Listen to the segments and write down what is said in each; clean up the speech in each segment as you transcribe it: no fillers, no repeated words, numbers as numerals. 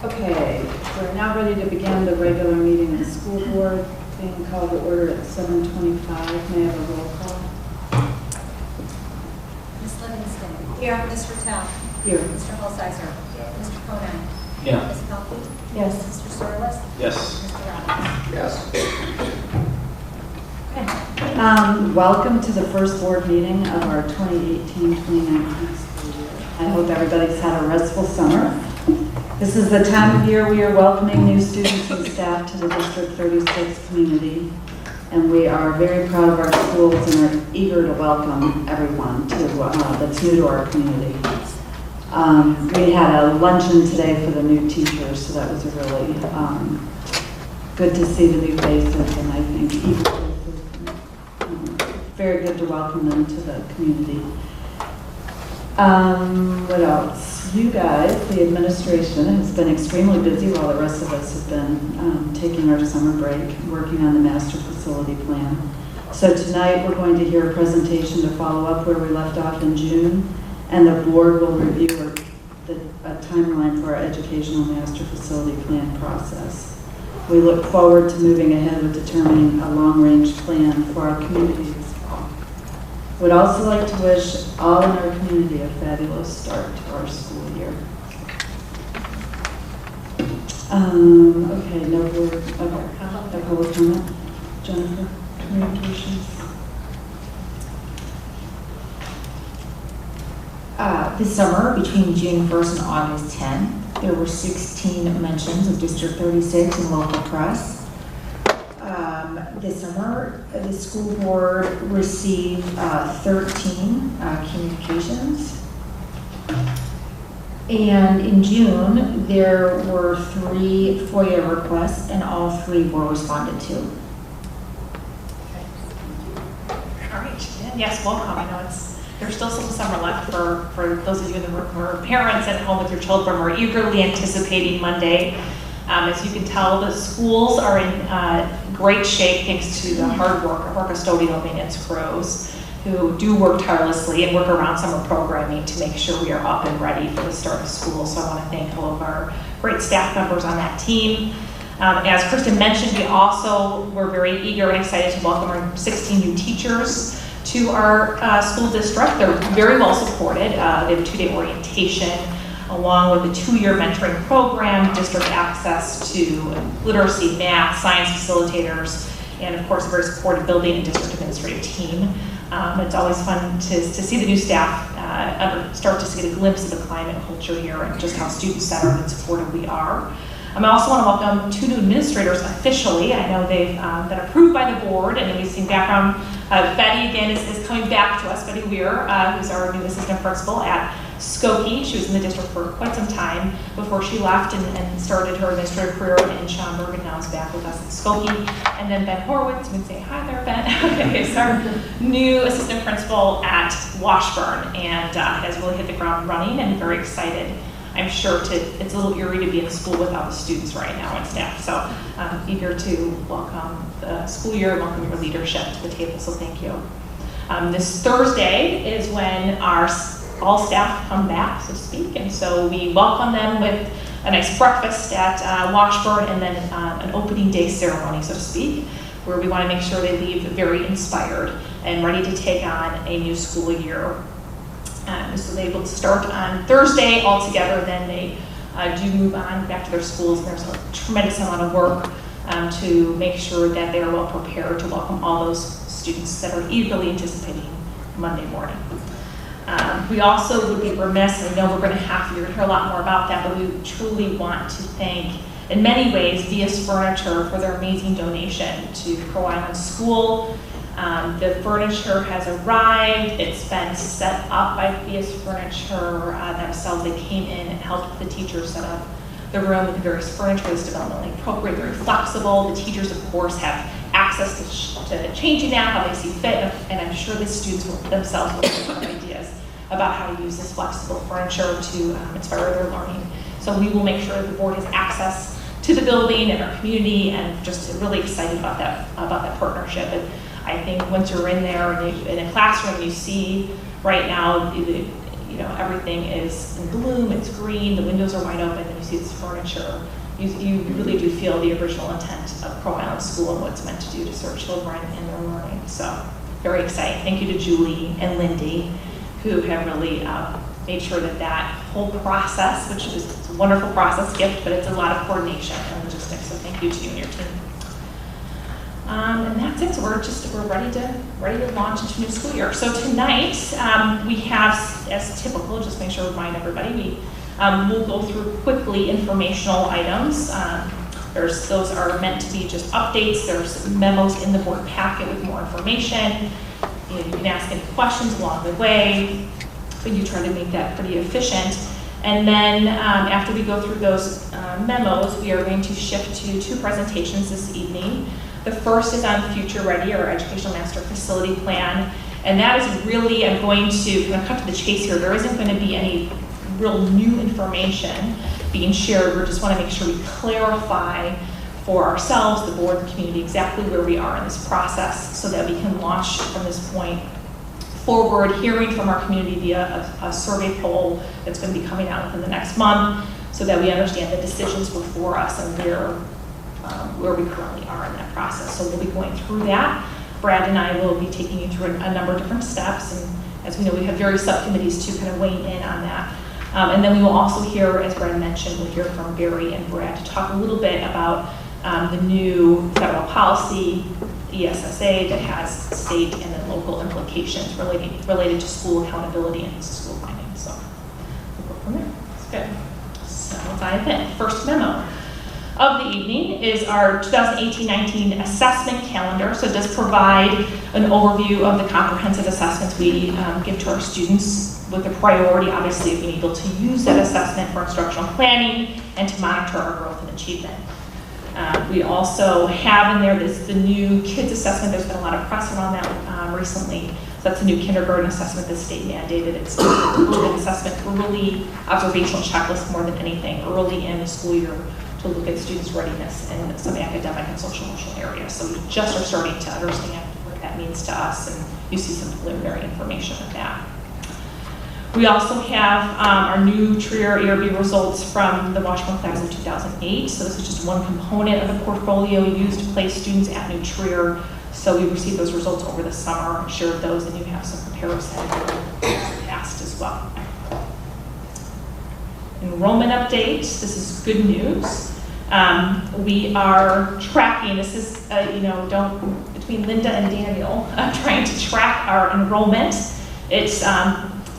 Okay, we're now ready to begin the regular meeting of the school board, being called to order at 7:25. May I have a roll call? Ms. Livingston. Here. Ms. Rattel. Here. Mr. Holsizer. Mr. Conan. Yeah. Ms. Pelkey. Yes. Mr. Sorless. Yes. Mr. Robbins. Yes. Welcome to the first board meeting of our 2018-2019 school year. I hope everybody's had a restful summer. This is the time of year we are welcoming new students and staff to the District 36 community, and we are very proud of our schools and are eager to welcome everyone that's new to our community. We had a luncheon today for the new teachers, so that was a really good to see the new faces, and I think eager faces. Very good to welcome them to the community. What else? You guys, the administration, has been extremely busy while the rest of us have been taking our summer break, working on the master facility plan. So tonight we're going to hear a presentation to follow up where we left off in June, and the board will review a timeline for our educational master facility plan process. We look forward to moving ahead with determining a long-range plan for our community this fall. We'd also like to wish all in our community a fabulous start to our school year. Okay, no board, no public comment. Jennifer, communications. This summer, between June 1st and August 10th, there were 16 mentions of District 36 in local press. This summer, the school board received 13 communications. And in June, there were 3 FOIA requests, and all 3 were responded to. All right, and yes, welcome. I know there's still some summer left for those of you in the room who are parents at home with your children. We're eagerly anticipating Monday. As you can tell, the schools are in great shape thanks to the hard work of our custodial maintenance crews who do work tirelessly and work around summer programming to make sure we are up and ready for the start of school. So I want to thank all of our great staff members on that team. As Kristen mentioned, we also were very eager and excited to welcome our 16 new teachers to our school district. They're very well supported. They have a 2-day orientation along with a 2-year mentoring program, district access to literacy, math, science facilitators, and of course a very supportive building and district administrative team. It's always fun to see the new staff start to see a glimpse of the climate and culture here and just how student-centered and supportive we are. I also want to welcome 2 new administrators officially. I know they've been approved by the board, and we've seen background. Betty, again, is coming back to us. Betty Weir, who's our new assistant principal at Skokie. She was in the district for quite some time before she left and started her administrative career in Schaumburg, and now is back with us at Skokie. And then Ben Horowitz, you can say hi there, Ben. Okay, is our new assistant principal at Washburn, and has really hit the ground running and very excited. I'm sure it's a little eerie to be in school without the students right now and staff. So I'm eager to welcome the school year and welcome your leadership to the table, so thank you. This Thursday is when all staff come back, so to speak, and so we welcome them with a nice breakfast at Washburn and then an opening day ceremony, so to speak, where we want to make sure they leave very inspired and ready to take on a new school year. So they will start on Thursday all together, then they do move on back to their schools, and there's a tremendous amount of work to make sure that they are well prepared to welcome all those students that are eagerly anticipating Monday morning. We also would be remiss, and I know we're going to hear a lot more about that, but we truly want to thank, in many ways, VS Furniture for their amazing donation to Crow Island School. The furniture has arrived. It's been set up by VS Furniture themselves. They came in and helped the teachers set up the room with the various furniture that's developmentally appropriate, very flexible. The teachers, of course, have access to changing that how they see fit, and I'm sure the students themselves will have ideas about how to use this flexible furniture to inspire their learning. So we will make sure the board has access to the building and our community, and just really excited about that partnership. And I think once you're in there in a classroom, you see right now everything is in bloom, it's green, the windows are wide open, and you see this furniture. You really do feel the original intent of Crow Island School and what it's meant to do to serve children and their learning. So very exciting. Thank you to Julie and Lindy, who have really made sure that whole process, which is a wonderful process gift, but it's a lot of coordination and logistics. So thank you to you and your team. And that's it. So we're ready to launch into a new school year. So tonight we have, as typical, just make sure to remind everybody, we'll go through quickly informational items. Those are meant to be just updates. There's memos in the board packet with more information. You can ask any questions along the way, but you try to make that pretty efficient. And then after we go through those memos, we are going to shift to 2 presentations this evening. The first is on Future Ready, our Educational Master Facility Plan. And that is really, I'm going to kind of cut to the chase here. There isn't going to be any real new information being shared. We just want to make sure we clarify for ourselves, the board, the community, exactly where we are in this process so that we can launch from this point forward, hearing from our community via a survey poll that's going to be coming out within the next month so that we understand the decisions before us and where we currently are in that process. So we'll be going through that. Brad and I will be taking you through a number of different steps, and as we know, we have various subcommittees to kind of weigh in on that. And then we will also hear, as Brad mentioned, we'll hear from Barry and Brad to talk a little bit about the new federal policy, ESSA, that has state and then local implications related to school accountability and school finding. So we'll go from there. That's good. So let's dive in. First memo of the evening is our 2018-19 assessment calendar. So it does provide an overview of the comprehensive assessments we give to our students, with the priority, obviously, of being able to use that assessment for instructional planning and to monitor our growth and achievement. We also have in there the new kids assessment. There's been a lot of press around that recently. So that's a new kindergarten assessment the state mandated. It's an assessment, early observational checklist more than anything, early in the school year, to look at students' readiness in some academic and social emotional areas. So we just are starting to understand what that means to us, and you see some preliminary information with that. We also have our new Trier ERB results from the Washburn class of 2008. So this is just one component of the portfolio used to place students at New Trier. So we received those results over the summer and shared those, and you have some comparison past as well. Enrollment update. This is good news. We are tracking. This is between Linda and Daniel trying to track our enrollment. It's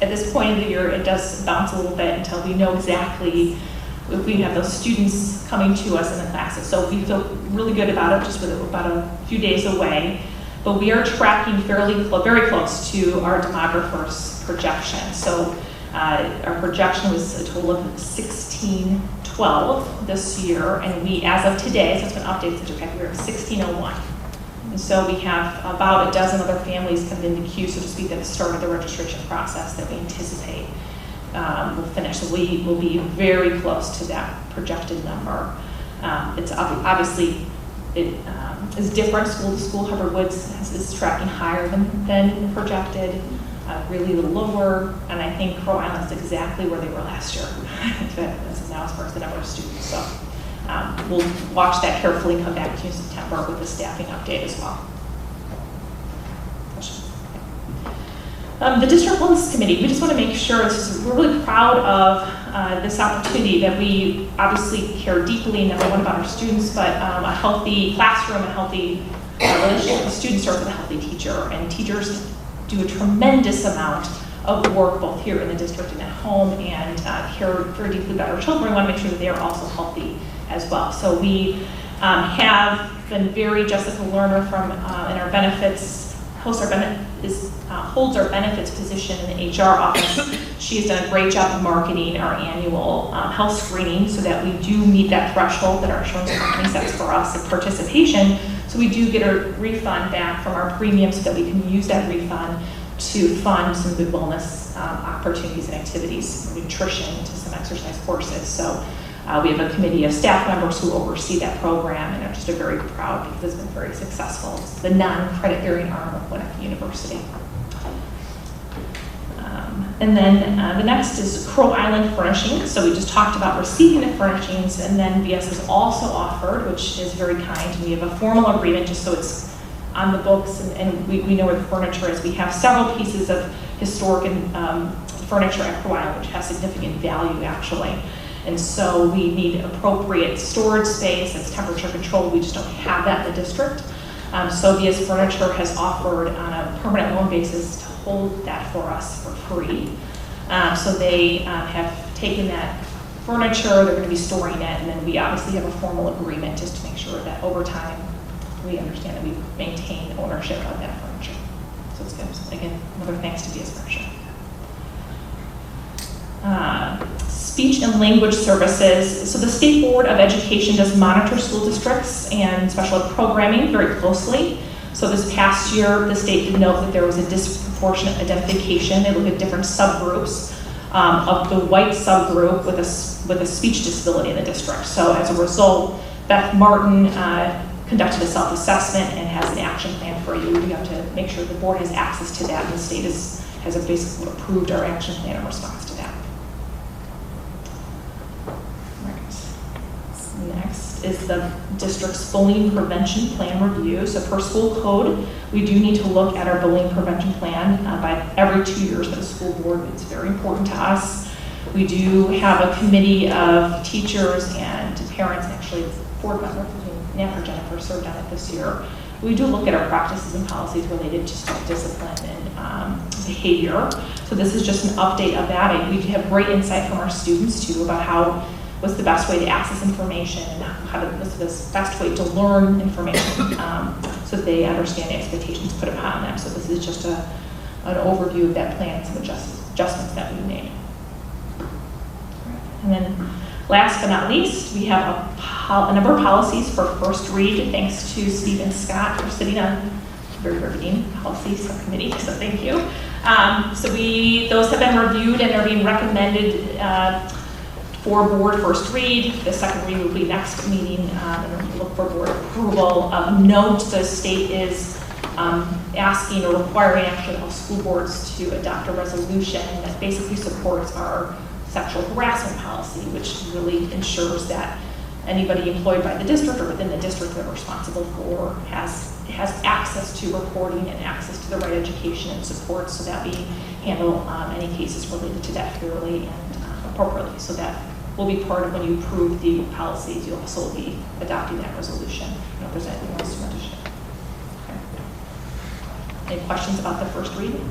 at this point of the year, it does bounce a little bit until we know exactly if we have those students coming to us in the classes. So we feel really good about it, just with about a few days away. But we are tracking very close to our demographer's projection. So our projection was a total of 1612 this year, and we, as of today, so it's been updated since we're at 1601. And so we have about a dozen other families coming into queue, so to speak, that have started the registration process that we anticipate will finish. So we will be very close to that projected number. It's obviously, it is different school to school. Hubbard Woods is tracking higher than projected, really a little lower, and I think Crow Island is exactly where they were last year. This is now as far as the number of students. So we'll watch that carefully and come back to you in September with the staffing update as well. The District Wellness Committee, we just want to make sure, we're really proud of this opportunity that we obviously care deeply, number one, about our students, but a healthy classroom, a healthy relationship with students starts with a healthy teacher, and teachers do a tremendous amount of work both here in the district and at home, and care very deeply about our children. We want to make sure that they are also healthy as well. So we have been very, Jessica Lerner from in our benefits, holds our benefits position in the HR office. She has done a great job of marketing our annual health screening so that we do meet that threshold that our insurance company sets for us of participation. So we do get a refund back from our premium so that we can use that refund to fund some good wellness opportunities and activities, nutrition, to some exercise courses. So we have a committee of staff members who oversee that program and are just very proud because it's been very successful. It's the non-credit bearing arm of Winnetka University. And then the next is Crow Island Furnishings. So we just talked about receiving the furnishings, and then VS has also offered, which is very kind, and we have a formal agreement just so it's on the books and we know where the furniture is. We have several pieces of historic and furniture at Crow Island, which has significant value actually. And so we need appropriate storage space that's temperature controlled. We just don't have that in the district. So VS Furniture has offered on a permanent loan basis to hold that for us for free. So they have taken that furniture, they're going to be storing it, and then we obviously have a formal agreement just to make sure that over time we understand that we maintain ownership of that furniture. So it's good. So again, another thanks to VS Furniture. Speech and language services. So the State Board of Education does monitor school districts and special ed programming very closely. So this past year, the state did note that there was a disproportionate identification. They look at different subgroups of the white subgroup with a speech disability in the district. So as a result, Beth Martin conducted a self-assessment and has an action plan for you. We have to make sure the board has access to that, and the state has basically approved our action plan in response to that. Next is the district's bullying prevention plan review. So per school code, we do need to look at our bullying prevention plan by every 2 years by the school board. It's very important to us. We do have a committee of teachers and parents, actually board members, Nat or Jennifer served on it this year. We do look at our practices and policies related to student discipline and behavior. So this is just an update of that. And we have great insight from our students too about what's the best way to access information and what's the best way to learn information so that they understand the expectations put upon them. So this is just an overview of that plan and some adjustments that we made. And then last but not least, we have a number of policies for first read, thanks to Steve and Scott for sitting on very riveting policy subcommittee, so thank you. So those have been reviewed and are being recommended for board first read. The second read will be next meeting, and we'll look for board approval. Note the state is asking or requiring actually all school boards to adopt a resolution that basically supports our sexual harassment policy, which really ensures that anybody employed by the district or within the district that we're responsible for has access to reporting and access to the right education and support so that we handle any cases related to that fairly and appropriately. So that will be part of when you approve the policies. You'll also be adopting that resolution. I don't know if there's anything else you want to share. Okay. Any questions about the first reading?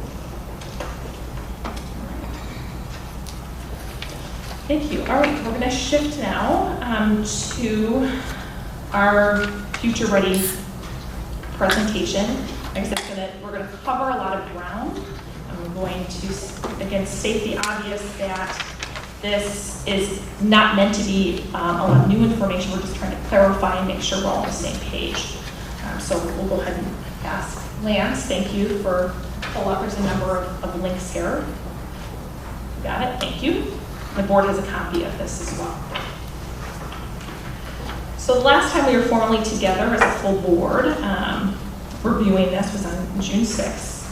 Thank you. All right, we're going to shift now to our Future Ready presentation. Like I said, we're going to cover a lot of ground. I'm going to, again, state the obvious that this is not meant to be a lot of new information. We're just trying to clarify and make sure we're all on the same page. So we'll go ahead and ask Lance. Thank you for pull up. There's a number of links here. Got it. Thank you. The board has a copy of this as well. So the last time we were formally together as a full board reviewing this was on June 6th,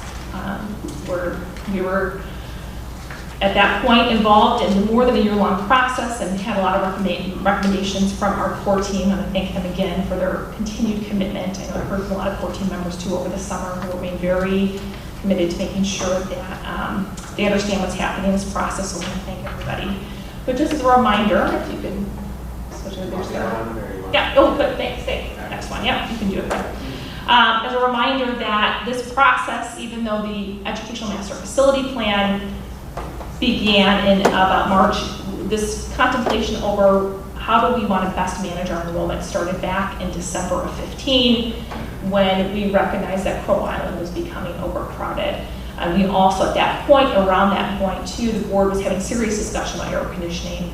where we were at that point involved in more than a year-long process and had a lot of recommendations from our core team, and I thank them again for their continued commitment. I know I've heard from a lot of core team members too over the summer who remain very committed to making sure that they understand what's happening in this process, so I want to thank everybody. But just as a reminder, if you can switch over there. Yeah, oh good, thanks. Next one, yeah, you can do it right. As a reminder that this process, even though the Educational Master Facility Plan began in about March, this contemplation over how do we want to best manage our enrollment started back in December of 15 when we recognized that Crow Island was becoming overcrowded. And we also, at that point, around that point too, the board was having serious discussion about air conditioning.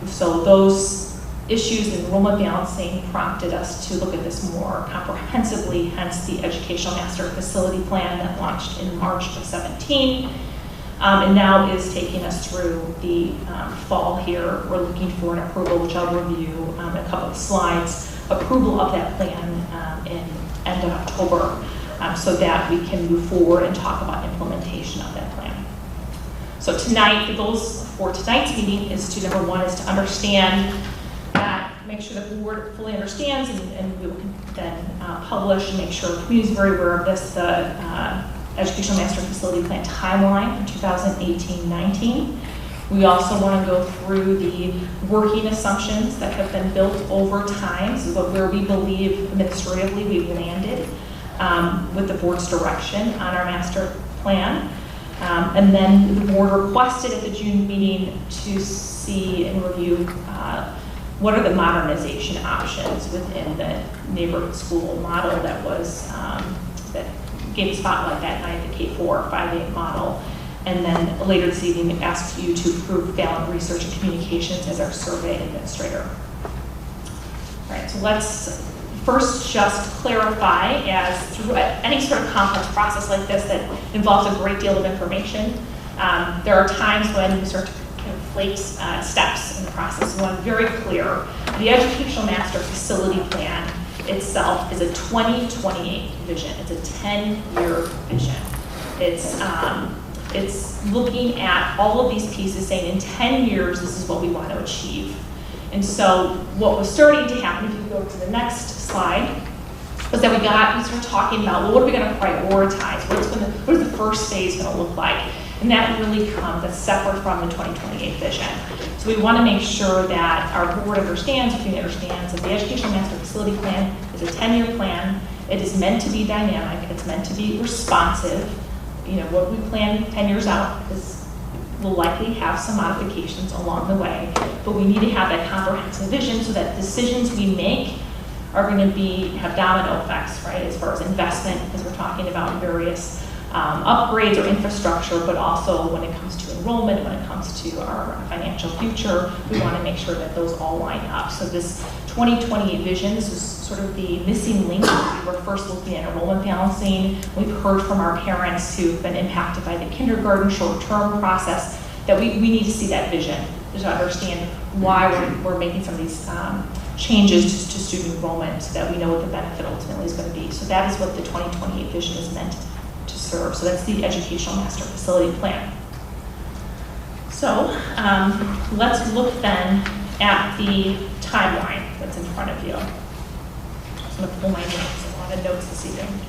So those issues in enrollment balancing prompted us to look at this more comprehensively, hence the Educational Master Facility Plan that launched in March of 17. And now is taking us through the fall here. We're looking for an approval, which I'll review in a couple of slides, approval of that plan in end of October so that we can move forward and talk about implementation of that plan. So tonight, the goals for tonight's meeting is to, number one, is to understand that, make sure the board fully understands, and we will then publish and make sure the community is very aware of this, the Educational Master Facility Plan timeline for 2018-19. We also want to go through the working assumptions that have been built over time, so where we believe administratively we've landed with the board's direction on our master plan. And then the board requested at the June meeting to see and review what are the modernization options within the neighborhood school model that was, that gave spotlight that night, the K-4, 5-8 model. And then later this evening, asked you to approve Fallon Research and Communications as our survey administrator. All right, so let's first just clarify, as through any sort of complex process like this that involves a great deal of information, there are times when we start to conflate steps in the process. We want to be very clear. The Educational Master Facility Plan itself is a 2028 vision. It's a 10-year vision. It's looking at all of these pieces, saying in 10 years, this is what we want to achieve. And so what was starting to happen, if you go to the next slide, was that we started talking about, well, what are we going to prioritize? What is the first phase going to look like? And that really that's separate from the 2028 vision. So we want to make sure that our board understands, the community understands, that the Educational Master Facility Plan is a 10-year plan. It is meant to be dynamic. It's meant to be responsive. You know, what we plan 10 years out will likely have some modifications along the way, but we need to have that comprehensive vision so that decisions we make are going to have domino effects, right, as far as investment, because we're talking about various upgrades or infrastructure, but also when it comes to enrollment, when it comes to our financial future, we want to make sure that those all line up. So this 2028 vision, this is sort of the missing link. We were first looking at enrollment balancing. We've heard from our parents who've been impacted by the kindergarten short-term process that we need to see that vision to understand why we're making some of these changes to student enrollment so that we know what the benefit ultimately is going to be. So that is what the 2028 vision is meant to serve. So that's the Educational Master Facility Plan. So let's look then at the timeline that's in front of you. I'm just going to pull my notes, a lot of notes this evening.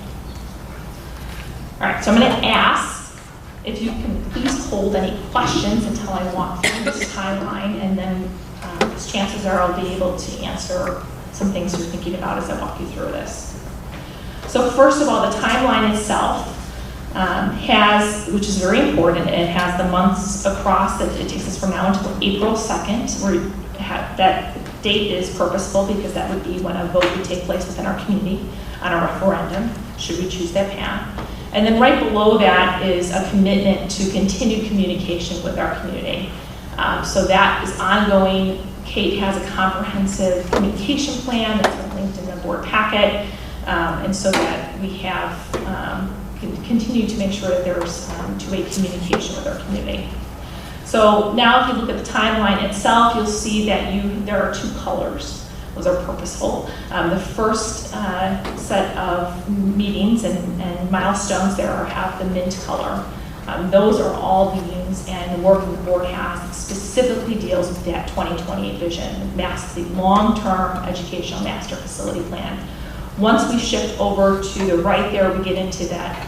All right, so I'm going to ask if you can please hold any questions until I walk through this timeline, and then chances are I'll be able to answer some things you're thinking about as I walk you through this. So first of all, the timeline itself has, which is very important, it has the months across that it takes us from now until April 2nd, where that date is purposeful because that would be when a vote would take place within our community on a referendum, should we choose that path. And then right below that is a commitment to continued communication with our community. So that is ongoing. Kate has a comprehensive communication plan that's been linked in the board packet, and so that we have continue to make sure that there's two-way communication with our community. So now if you look at the timeline itself, you'll see that there are two colors. Those are purposeful. The first set of meetings and milestones there have the mint color. Those are all meetings and the work the board has that specifically deals with that 2028 vision. It maps the long-term Educational Master Facility Plan. Once we shift over to the right there, we get into that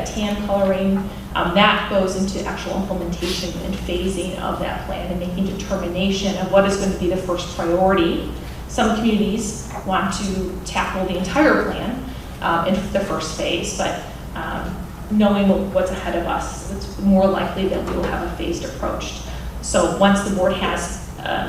tan coloring. That goes into actual implementation and phasing of that plan and making determination of what is going to be the first priority. Some communities want to tackle the entire plan in the first phase, but knowing what's ahead of us, it's more likely that we will have a phased approach. So once the board has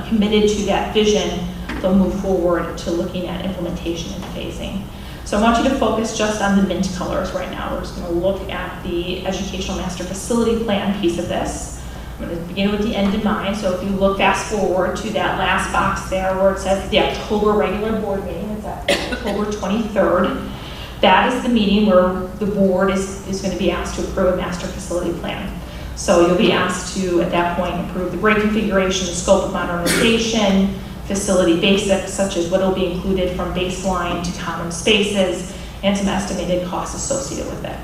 committed to that vision, they'll move forward to looking at implementation and phasing. So I want you to focus just on the mint colors right now. We're just going to look at the Educational Master Facility Plan piece of this. I'm going to begin with the end in mind. So if you look fast forward to that last box there where it says the October regular board meeting, it's October 23rd. That is the meeting where the board is going to be asked to approve a master facility plan. So you'll be asked to, at that point, approve the grade configuration, the scope of modernization, facility basics, such as what will be included from baseline to common spaces, and some estimated costs associated with it.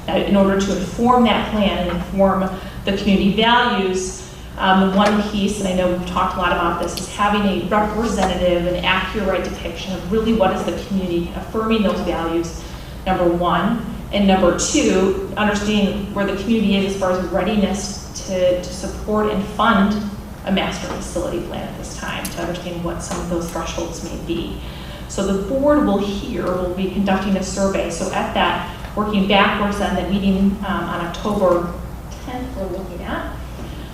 Now, in order to inform that plan and inform the community values, one piece, and I know we've talked a lot about this, is having a representative and accurate depiction of really what is the community, affirming those values, number one. And number two, understanding where the community is as far as readiness to support and fund a master facility plan at this time, to understand what some of those thresholds may be. So the board will be conducting a survey. So at that, working backwards on the meeting on October 10th, we're looking at.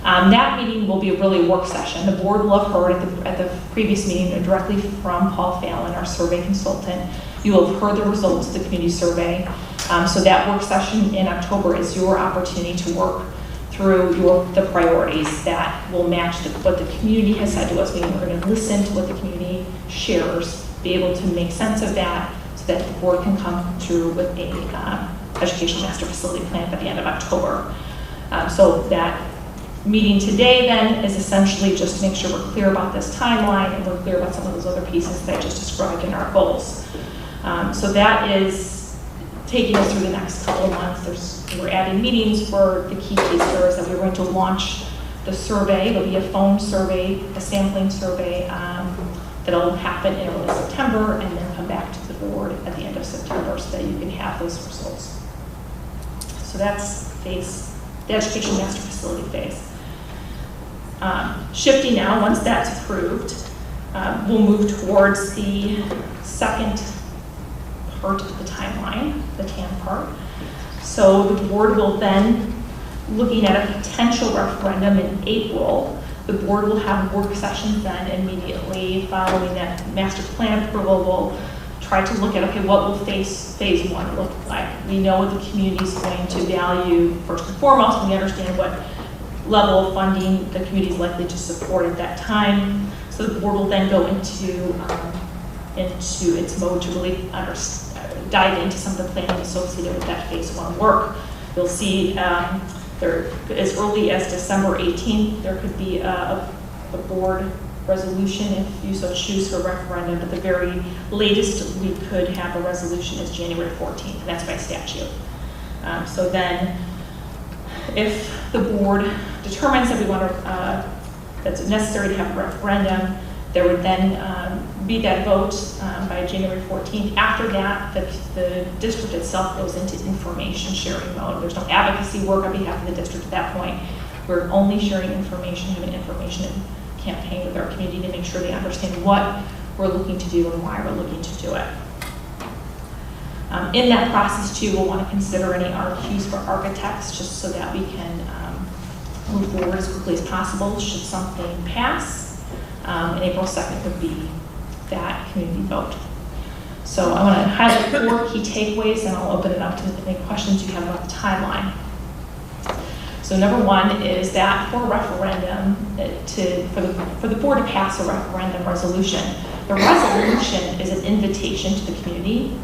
That meeting will be a really work session. The board will have heard at the previous meeting directly from Paul Fallon, our survey consultant. You will have heard the results of the community survey. So that work session in October is your opportunity to work through the priorities that will match what the community has said to us. Meaning we're going to listen to what the community shares, be able to make sense of that, so that the board can come through with a education master facility plan by the end of October. So that meeting today then is essentially just to make sure we're clear about this timeline and we're clear about some of those other pieces that I just described in our goals. So that is taking us through the next couple of months. We're adding meetings for the key pieces that we're going to launch the survey. It'll be a phone survey, a sampling survey that'll happen in early September and then come back to the board at the end of September so that you can have those results. So that's the education master facility phase. Shifting now, once that's approved, we'll move towards the second part of the timeline, the TAN part. So the board will then, looking at a potential referendum in April, the board will have work sessions then immediately following that master plan approval. We'll try to look at, okay, what will phase one look like? We know what the community is going to value first and foremost. We understand what level of funding the community is likely to support at that time. So the board will then go into its mode to really dive into some of the planning associated with that phase one work. You'll see there, as early as December 18th, there could be a board resolution if you so choose for a referendum, but the very latest we could have a resolution is January 14th, and that's by statute. So then, if the board determines that we want to, that's necessary to have a referendum, there would then be that vote by January 14th. After that, the district itself goes into information sharing mode. There's no advocacy work on behalf of the district at that point. We're only sharing information, having information campaign with our community to make sure they understand what we're looking to do and why we're looking to do it. In that process too, we'll want to consider any RFQs for architects just so that we can move forward as quickly as possible should something pass. And April 2nd would be that community vote. So I want to highlight 4 key takeaways and I'll open it up to any questions you have about the timeline. So number 1 is that for a referendum, for the board to pass a referendum resolution, the resolution is an invitation to the community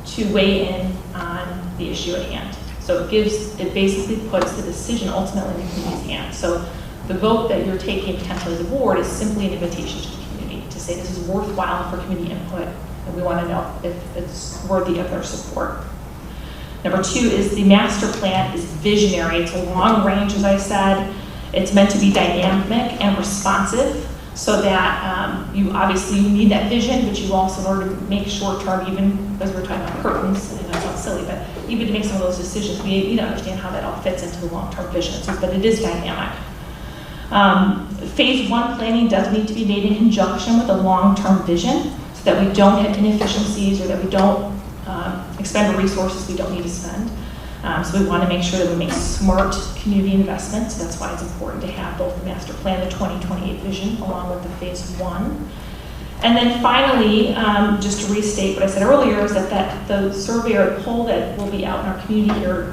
to weigh in on the issue at hand. So it basically puts the decision ultimately in the community's hands. So the vote that you're taking potentially as a board is simply an invitation to the community to say this is worthwhile for community input and we want to know if it's worthy of their support. Number 2 is the master plan is visionary. It's a long range, as I said. It's meant to be dynamic and responsive so that you need that vision, but you also, in order to make short-term, even as we're talking about curtains, and that's not silly, but even to make some of those decisions, we need to understand how that all fits into the long-term vision. So, but it is dynamic. Phase 1 planning does need to be made in conjunction with a long-term vision so that we don't have inefficiencies or that we don't expend the resources we don't need to spend. So we want to make sure that we make smart community investments. That's why it's important to have both the master plan, the 2028 vision, along with the phase 1. And then finally, just to restate what I said earlier, is that the survey or poll that will be out in our community here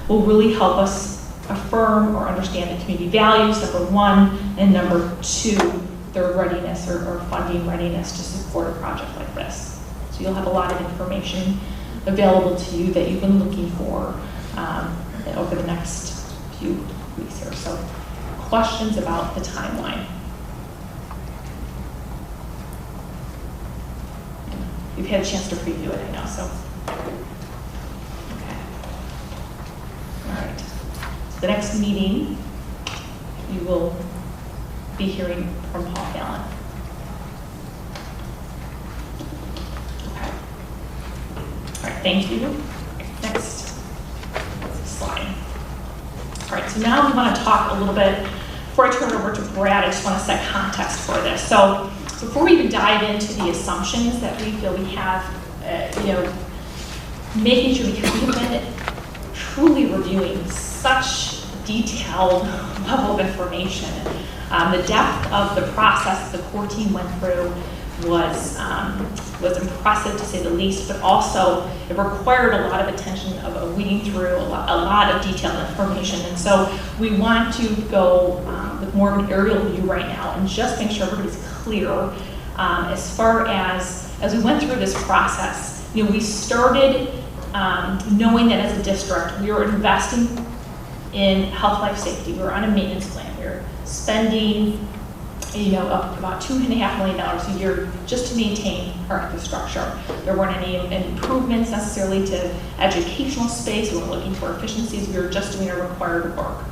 will really help us affirm or understand the community values, number 1, and number 2, their readiness or funding readiness to support a project like this. So you'll have a lot of information available to you that you've been looking for over the next few weeks here. So questions about the timeline? You've had a chance to preview it, I know, so. Okay. All right. the next meeting, you will be hearing from Paul Fallon. Okay. All right, thank you. Next slide. All right, so now we want to talk a little bit, before I turn it over to Brad, I just want to set context for this. So before we even dive into the assumptions that we feel we have, making sure, because we've been truly reviewing such detailed level of information. The depth of the process the core team went through was impressive, to say the least, but also it required a lot of attention of weeding through a lot of detailed information. And so we want to go with more of an aerial view right now and just make sure everybody's clear as far as we went through this process. We started knowing that as a district, we were investing in health, life, safety. We were on a maintenance plan. We were spending up about $2.5 million a year just to maintain our infrastructure. There weren't any improvements necessarily to educational space. We weren't looking for efficiencies. We were just doing our required work.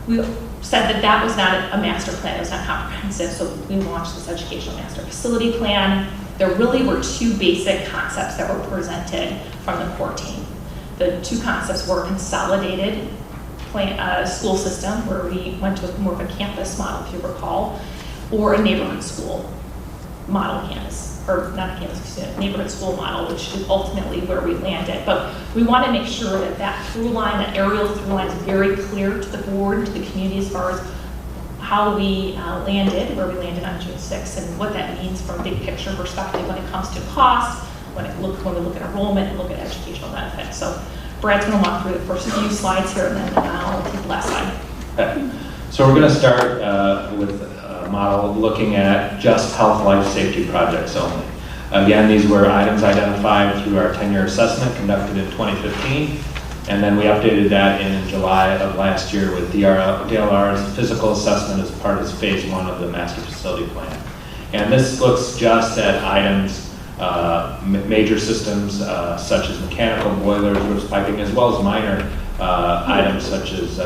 We said that was not a master plan. It was not comprehensive, so we launched this educational master facility plan. There really were two basic concepts that were presented from the core team. The two concepts were consolidated school system, where we went to more of a campus model, if you recall, or a neighborhood school model campus, or not a campus, neighborhood school model, which is ultimately where we landed. But we want to make sure that through line, that aerial through line is very clear to the board, to the community, as far as how we landed, where we landed on June 6th, and what that means from a big picture perspective when it comes to cost, when we look at enrollment and look at educational benefits. So Brad's going to walk through the first few slides here, and then I'll take the last slide. Okay. So we're going to start with a model looking at just health, life, safety projects only. Again, these were items identified through our 10-year assessment conducted in 2015, and then we updated that in July of last year with DLR's physical assessment as part of phase 1 of the master facility plan. And this looks just at items, major systems such as mechanical boilers, roof piping, as well as minor items such as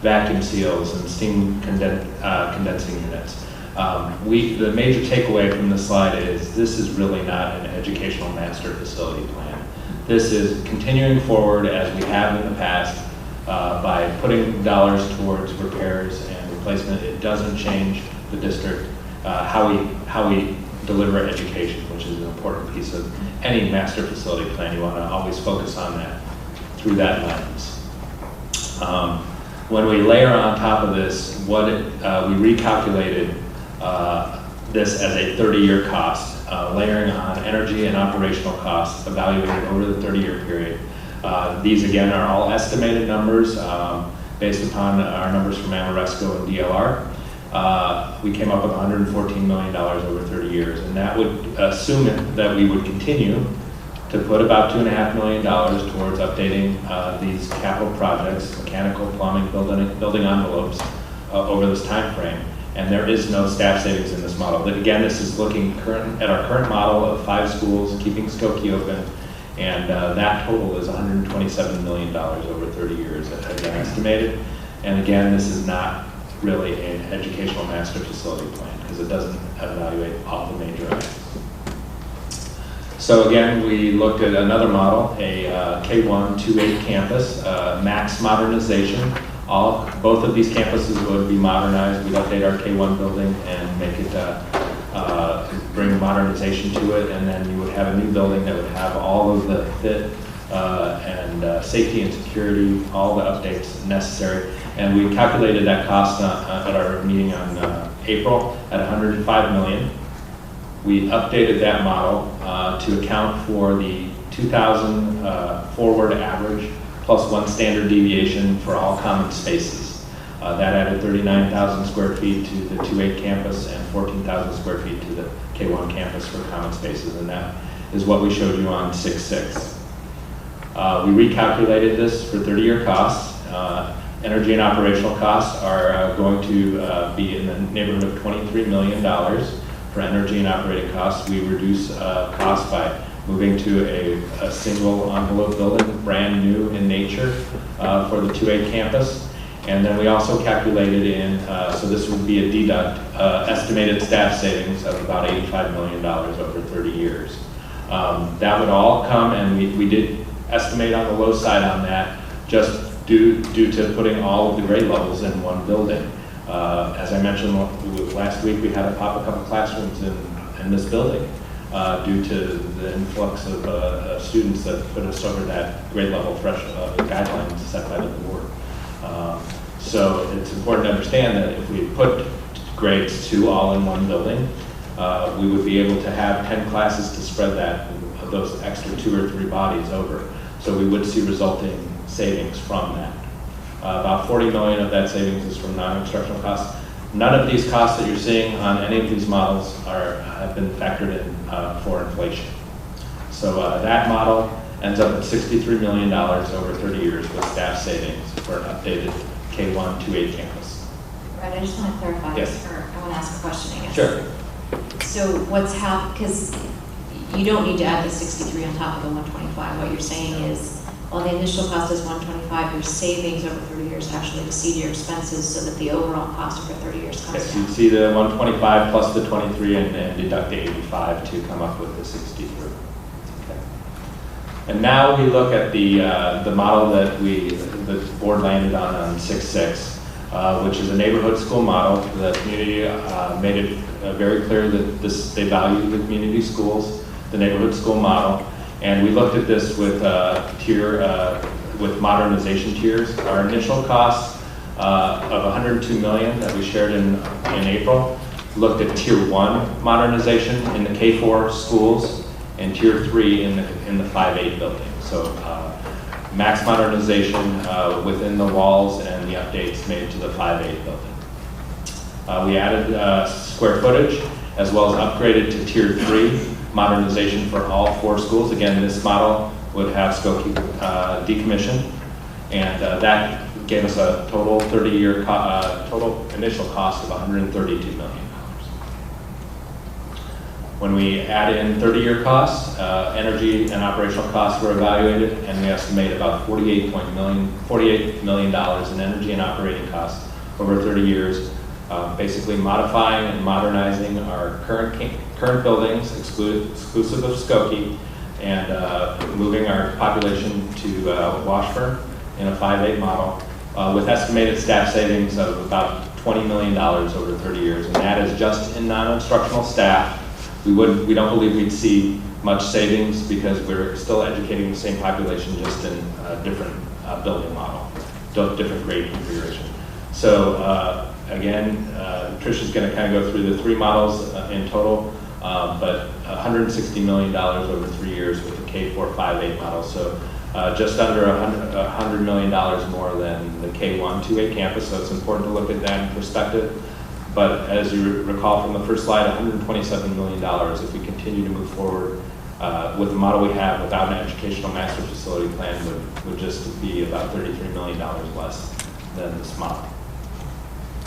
vacuum seals and steam condensing units. The major takeaway from this slide is this is really not an educational master facility plan. This is continuing forward as we have in the past by putting dollars towards repairs and replacement. It doesn't change the district, how we deliver education, which is an important piece of any master facility plan. You want to always focus on that through that lens. When we layer on top of this, we recalculated this as a 30-year cost, layering on energy and operational costs evaluated over the 30-year period. These, again, are all estimated numbers based upon our numbers from Amoresco and DLR. We came up with $114 million over 30 years, and that would assume that we would continue to put about $2.5 million towards updating these capital projects, mechanical, plumbing, building envelopes over this time frame. And there is no staff savings in this model. But again, this is looking at our current model of 5 schools, keeping Skokie open, and that total is $127 million over 30 years, again, estimated. And again, this is not really an educational master facility plan because it doesn't evaluate all the major items. So again, we looked at another model, a K1 2-8 campus, max modernization. Both of these campuses would be modernized. We'd update our K1 building and make it, bring modernization to it, and then you would have a new building that would have all of the fit and safety and security, all the updates necessary. And we calculated that cost at our meeting on April at $105 million. We updated that model to account for the 2,000 forward average plus 1 standard deviation for all common spaces. That added 39,000 square feet to the 2-8 campus and 14,000 square feet to the K1 campus for common spaces, and that is what we showed you on 6/6. We recalculated this for 30-year costs. Energy and operational costs are going to be in the neighborhood of $23 million for energy and operating costs. We reduce costs by moving to a single envelope building, brand new in nature for the 2-8 campus. And then we also calculated in, so this would be a deduct, estimated staff savings of about $85 million over 30 years. That would all come, and we did estimate on the low side on that, just due to putting all of the grade levels in one building. As I mentioned last week, we had to pop a couple classrooms in this building due to the influx of students that put us over that grade level guidelines set by the board. So it's important to understand that if we put grades 2 all in one building, we would be able to have 10 classes to spread those extra 2 or 3 bodies over. So we would see resulting savings from that. About 40 million of that savings is from non-instructional costs. None of these costs that you're seeing on any of these models have been factored in for inflation. So that model ends up at $63 million over 30 years with staff savings for an updated K1 2-8 campus. Right, I just want to clarify. Yes. Or I want to ask a question, I guess. Sure. So what's happened, because you don't need to add the 63 on top of the 125. What you're saying is, while the initial cost is 125, your savings over 30 years actually exceed your expenses so that the overall cost over 30 years comes Yes, down. you see the 125 plus the 23 and deduct the 85 to come up with the 63. Okay. And now we look at the model that the board landed on 6-6, which is a neighborhood school model. The community made it very clear that they value the community schools, the neighborhood school model. And we looked at this with with modernization tiers. Our initial cost of $102 million that we shared in April looked at tier 1 modernization in the K4 schools and tier 3 in the 5-8 building. So max modernization within the walls and the updates made to the 5-8 building. We added square footage as well as upgraded to tier 3 modernization for all 4 schools. Again, this model would have Skokie decommissioned, and that gave us a total 30-year total initial cost of $132 million. When we add in 30-year costs, energy and operational costs were evaluated, and we estimate about $48 million in energy and operating costs over 30 years, basically modifying and modernizing our current buildings, exclusive of Skokie, and moving our population to Washburn in a 5-8 model, with estimated staff savings of about $20 million over 30 years, and that is just in non-instructional staff. We don't believe we'd see much savings because we're still educating the same population, just in a different building model, different grade configuration. So again, Tricia's going to kind of go through the 3 models in total, but $160 million over 3 years with the K4 5-8 model. So just under $100 million more than the K1 2-8 campus. So it's important to look at that in perspective. But as you recall from the first slide, $127 million if we continue to move forward with the model we have without an educational master facility plan would just be about $33 million less than this model.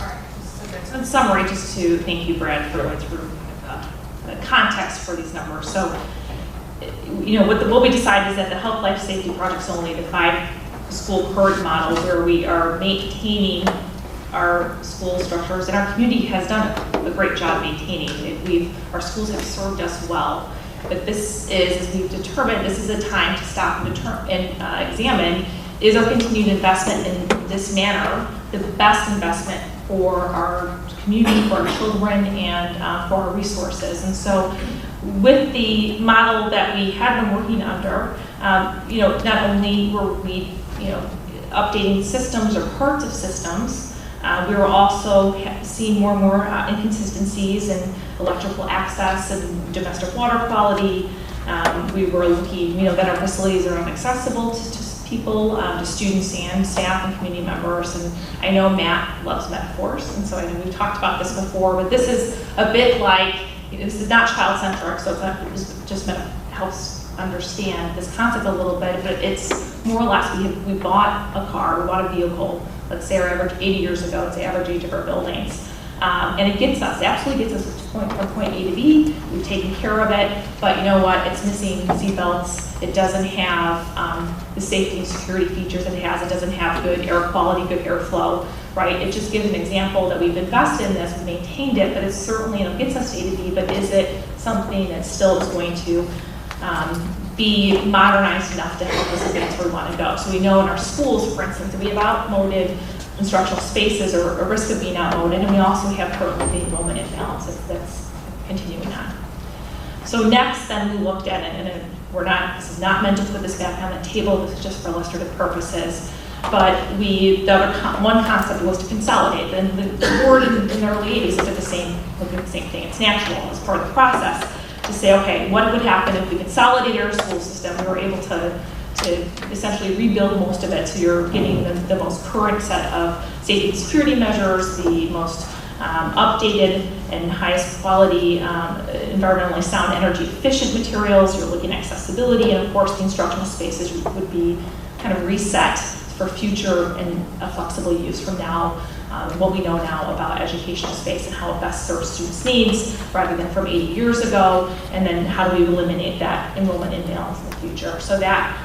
All right, so in summary, just to thank you, Brad, for going through the context for these numbers. So, you know, what we decided is that the health, life, safety projects only, the 5 school current model where we are maintaining our school structures, and our community has done a great job maintaining it. Our schools have served us well, but this is, as we've determined, this is a time to stop and examine, is our continued investment in this manner the best investment for our community, for our children, and for our resources. And so with the model that we had been working under, you know, not only were we, you know, updating systems or parts of systems, we were also seeing more and more inconsistencies in electrical access and domestic water quality. We were looking, you know, that our facilities are inaccessible to people, to students and staff and community members. And I know Matt loves metaphors, and so I know we've talked about this before, but this is a bit like, you know, this is not child-centric, so it's just helps understand this concept a little bit, but it's more or less, we bought a car, we bought a vehicle, let's say our average 80 years ago, it's the average age of our buildings. And it absolutely gets us from point A to B. We've taken care of it, but you know what? It's missing seatbelts. It doesn't have the safety and security features it has. It doesn't have good air quality, good airflow, right? It just gives an example that we've invested in this, we've maintained it, but it's certainly, gets us to A to B, but is it something that still is going to be modernized enough to help us advance where we want to go? So we know in our schools, for instance, that we have outmoded instructional spaces or a risk of being outmoded, and we also have currently the enrollment imbalance that's continuing on. So next, then we looked at it, and this is not meant to put this back on the table, this is just for illustrative purposes, but one concept was to consolidate, and the board in the early 80s looked at the same thing. It's natural as part of the process to say, okay, what would happen if we consolidated our school system? We were able to essentially rebuild most of it, so you're getting the most current set of safety and security measures, the most updated and highest quality, environmentally sound, energy efficient materials. You're looking at accessibility, and of course the instructional spaces would be kind of reset for future and a flexible use from now, what we know now about educational space and how it best serves students' needs rather than from 80 years ago, and then how do we eliminate that enrollment imbalance in the future. So that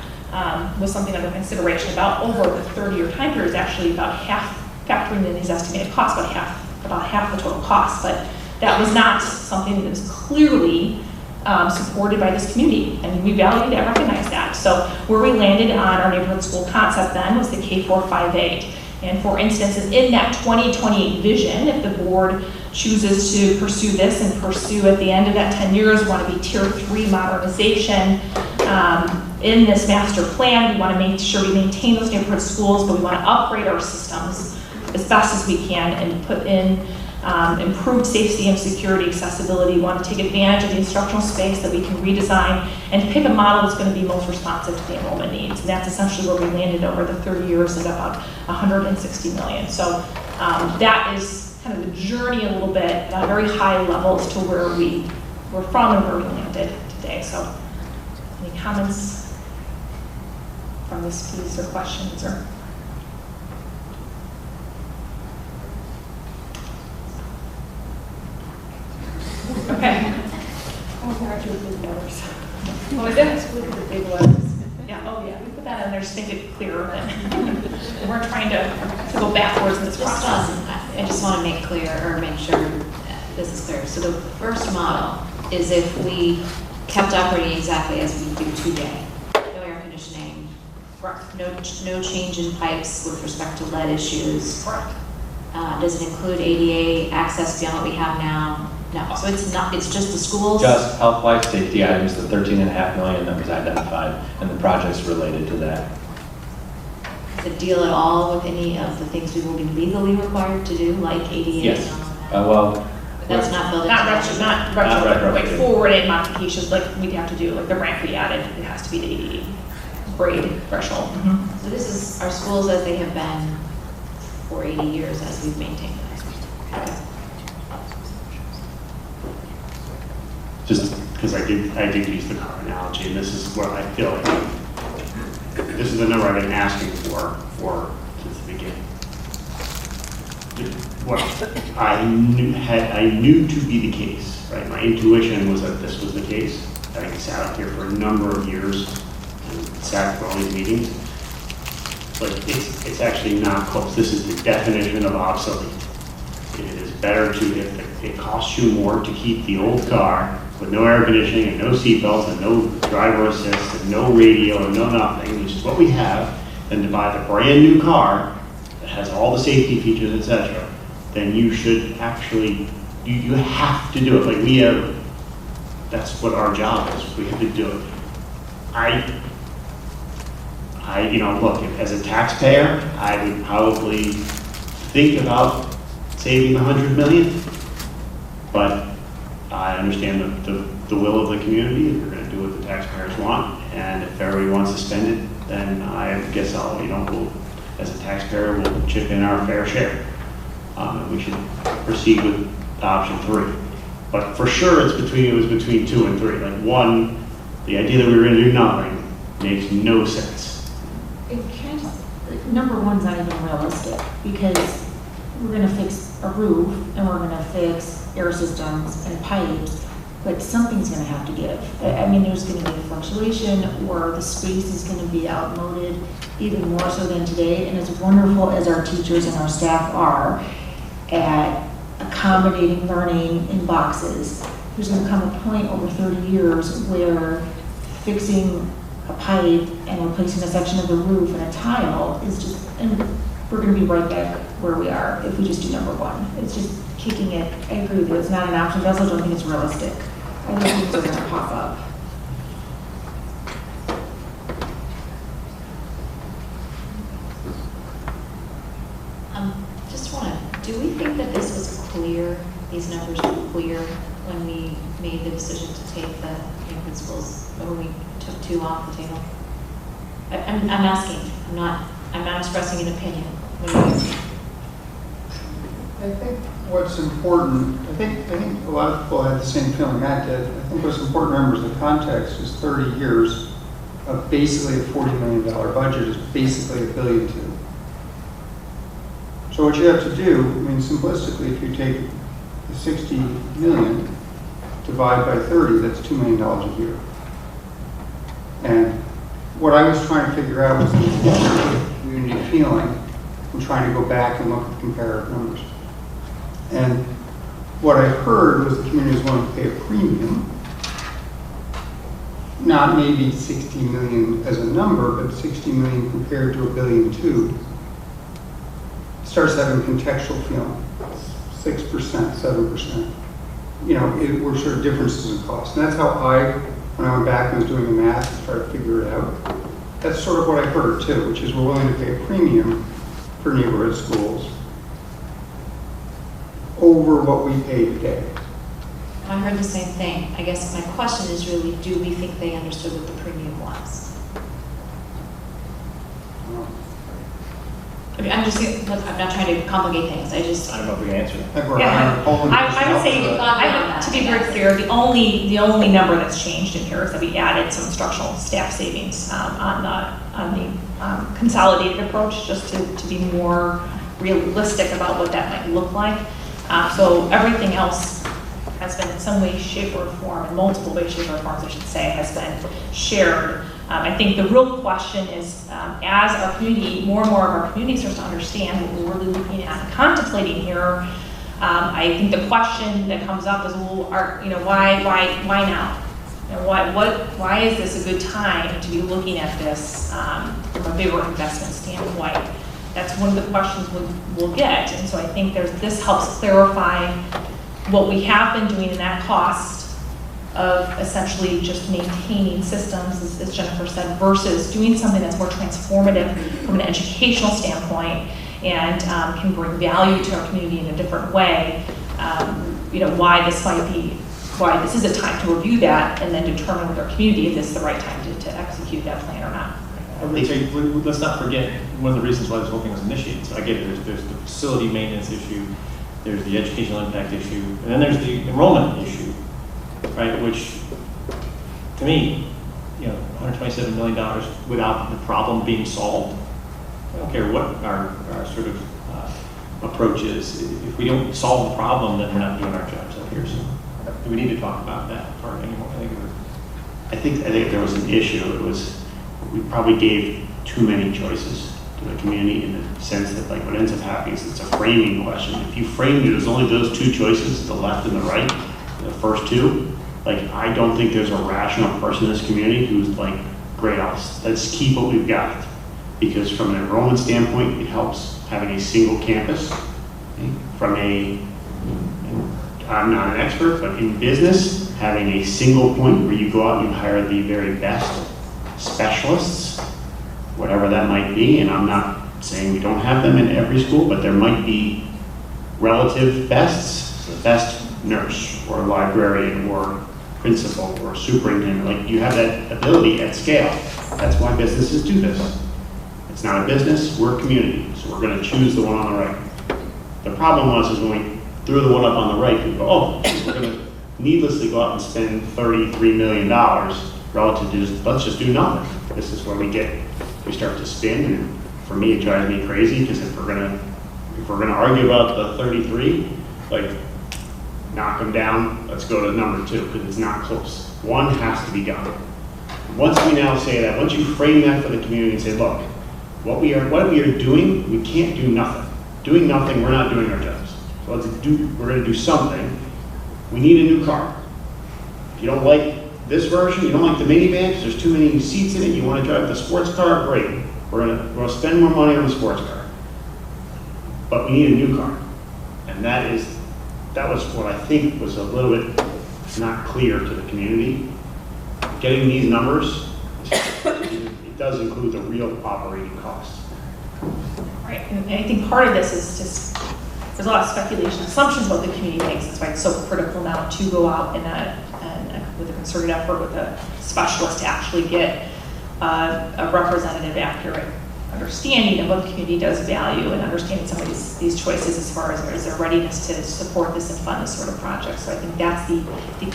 was something under consideration. About over the 30-year time period is actually about half, factoring in these estimated costs, about half the total cost, but that was not something that was clearly supported by this community, and we valued and recognize that. So where we landed on our neighborhood school concept then was the K458. And for instance, in that 2028 vision, if the board chooses to pursue this and pursue at the end of that 10 years, we want to be tier 3 modernization. In this master plan, we want to make sure we maintain those neighborhood schools, but we want to upgrade our systems as best as we can and put in improved safety and security, accessibility. We want to take advantage of the instructional space that we can redesign and pick a model that's going to be most responsive to the enrollment needs. And that's essentially where we landed over the 30 years at about $160 million. So that is kind of the journey a little bit at a very high level as to where we were from and where we landed today. So any comments from this piece or questions or? Okay. Oh, there are two big letters. What was it? Look at the big letters. Yeah, oh yeah, we put that in there just to make it clearer. And we're trying to go backwards in this process. I just want to make clear, or make sure this is clear. So the first model is if we kept operating exactly as we do today. No air conditioning. Correct. No change in pipes with respect to lead issues. Correct. Does it include ADA access beyond what we have now? No, so it's not, it's just the schools? Just health, life, safety items, the $13.5 million that was identified, and the projects related to that. Does it deal at all with any of the things we will be legally required to do, like ADA? Yes. And all of that? Well, That's not built into Not that. retro, like retrofitted. forward end modifications like we'd have to do, like the ramp we added, it has to be the ADA grade threshold. So this is our schools as they have been for 80 years as we've maintained them. Okay. Just because I did use the car analogy, and this is where I feel like this is the number I've been asking for since the beginning. What I knew to be the case, right? My intuition was that this was the case. I sat up here for a number of years and sat for all these meetings. But it's actually not close. This is the definition of obsolete. It is better to, if it costs you more to keep the old car with no air conditioning and no seatbelts and no driver assist and no radio and no nothing, which is what we have, than to buy the brand new car that has all the safety features, etc., then you should actually, you have to do it. Like we have, that's what our job is. We have to do it. Look, as a taxpayer, I would probably think about saving $100 million, but I understand the will of the community. We're going to do what the taxpayers want, and if everybody wants to spend it, then I guess we'll, as a taxpayer, we'll chip in our fair share. We should proceed with option 3. But for sure, it was between 2 and 3. Like 1, the idea that we were going to do nothing makes no sense. Number 1's not even realistic because we're going to fix a roof and we're gonna fix air systems and pipes, but something's gonna have to give. I mean, there's gonna be a fluctuation, or the space is gonna be outmoded even more so than today. And as wonderful as our teachers and our staff are at accommodating learning in boxes, there's gonna come a point over 30 years where fixing a pipe and replacing a section of the roof and a tile is just, and we're gonna be right back where we are if we just do number one. It's just kicking it. I agree with you, it's not an option, but I also don't think it's realistic. I think things are gonna pop up. Just wanna, do we think that this was clear, these numbers were clear when we made the decision to take the new principals, or when we took 2 off the table? I'm asking, I'm not expressing an opinion. I think what's important, I think a lot of people had the same feeling I did. I think what's important to remember is the context is 30 years of basically a $40 million budget is basically $1.2 billion. So what you have to do, I mean, simplistically, if you take the 60 million, divide by 30, that's $2 million a year. And what I was trying to figure out was the community feeling and trying to go back and look at comparative numbers. And what I heard was the community was willing to pay a premium, not maybe 60 million as a number, but 60 million compared to $1.2 billion. Starts having contextual feeling, 6%, 7%. You know, it were sort of differences in cost. And that's how when I went back and was doing the math and tried to figure it out, that's sort of what I heard too, which is we're willing to pay a premium for neighborhood schools over what we pay today. I heard the same thing. I guess my question is really, do we think they understood what the premium was? I mean, I'm just, look, I'm not trying to complicate things. I don't know if we can answer that. I would say, to be very clear, the only number that's changed in here is that we added some instructional staff savings on the consolidated approach, just to be more realistic about what that might look like. So everything else has been in some way, shape, or form, in multiple ways, shape, or forms, I should say, has been shared. I think the real question is, as our community, more and more of our community starts to understand what we're really looking at and contemplating here, I think the question that comes up is, well, why now? You know, why is this a good time to be looking at this from a bigger investment standpoint? That's one of the questions we'll get, and so I think this helps clarify what we have been doing in that cost of essentially just maintaining systems, as Jennifer said, versus doing something that's more transformative from an educational standpoint and can bring value to our community in a different way. Why this is a time to review that and then determine with our community if this is the right time to execute that plan or not. I would say, let's not forget one of the reasons why this whole thing was initiated. So I get it, there's the facility maintenance issue, there's the educational impact issue, and then there's the enrollment issue, right? Which, to me, $127 million without the problem being solved. I don't care what our sort of approach is. If we don't solve the problem, then we're not doing our jobs up here. So do we need to talk about that part anymore? I think there was an issue. It was, we probably gave too many choices to the community in the sense that, like, what ends up happening is it's a framing question. If you framed it as only those 2 choices, the left and the right, the first 2, like, I don't think there's a rational person in this community who's like, great, let's keep what we've got. Because from an enrollment standpoint, it helps having a single campus. Okay? I'm not an expert, but in business, having a single point where you go out and you hire the very best specialists, whatever that might be, and I'm not saying we don't have them in every school, but there might be relative bests, the best nurse or librarian or principal or superintendent. Like, you have that ability at scale. That's why businesses do this. It's not a business, we're a community, so we're going to choose the one on the right. The problem was when we threw the one up on the right, we go, oh, we're going to needlessly go out and spend $33 million relative to just, let's just do nothing. This is where we start to spin, and for me it drives me crazy, because if If we're gonna argue about the 33, like, knock them down, let's go to number 2, because it's not close. One has to be done. Once we now say that, once you frame that for the community and say, look, what we are doing, we can't do nothing. Doing nothing, we're not doing our jobs. So we're gonna do something. We need a new car. If you don't like this version, you don't like the minivan, because there's too many seats in it, you wanna drive the sports car, great. We're gonna spend more money on the sports car. But we need a new car. And that was what I think was a little bit not clear to the community. Getting these numbers, it does include the real operating costs. Right, and I think part of this is just, there's a lot of speculation, assumptions what the community thinks. That's why it's so critical now to go out with a concerted effort with a specialist to actually get a representative, accurate understanding of what the community does value and understanding some of these choices as far as their readiness to support this and fund this sort of project. So I think that's the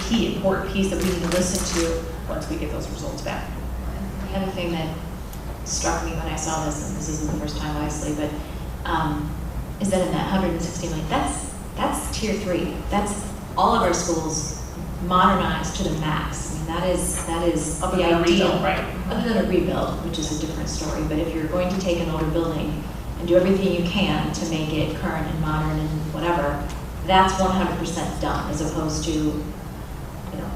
key important piece that we need to listen to once we get those results back. The other thing that struck me when I saw this, and this isn't the first time obviously, but is that in that 160 million, that's tier 3. That's all of our schools modernized to the max. I mean, that is Other the than a ideal, rebuild, right? Other than a rebuild, which is a different story. But if you're going to take an older building and do everything you can to make it current and modern and whatever, that's 100% done, as opposed to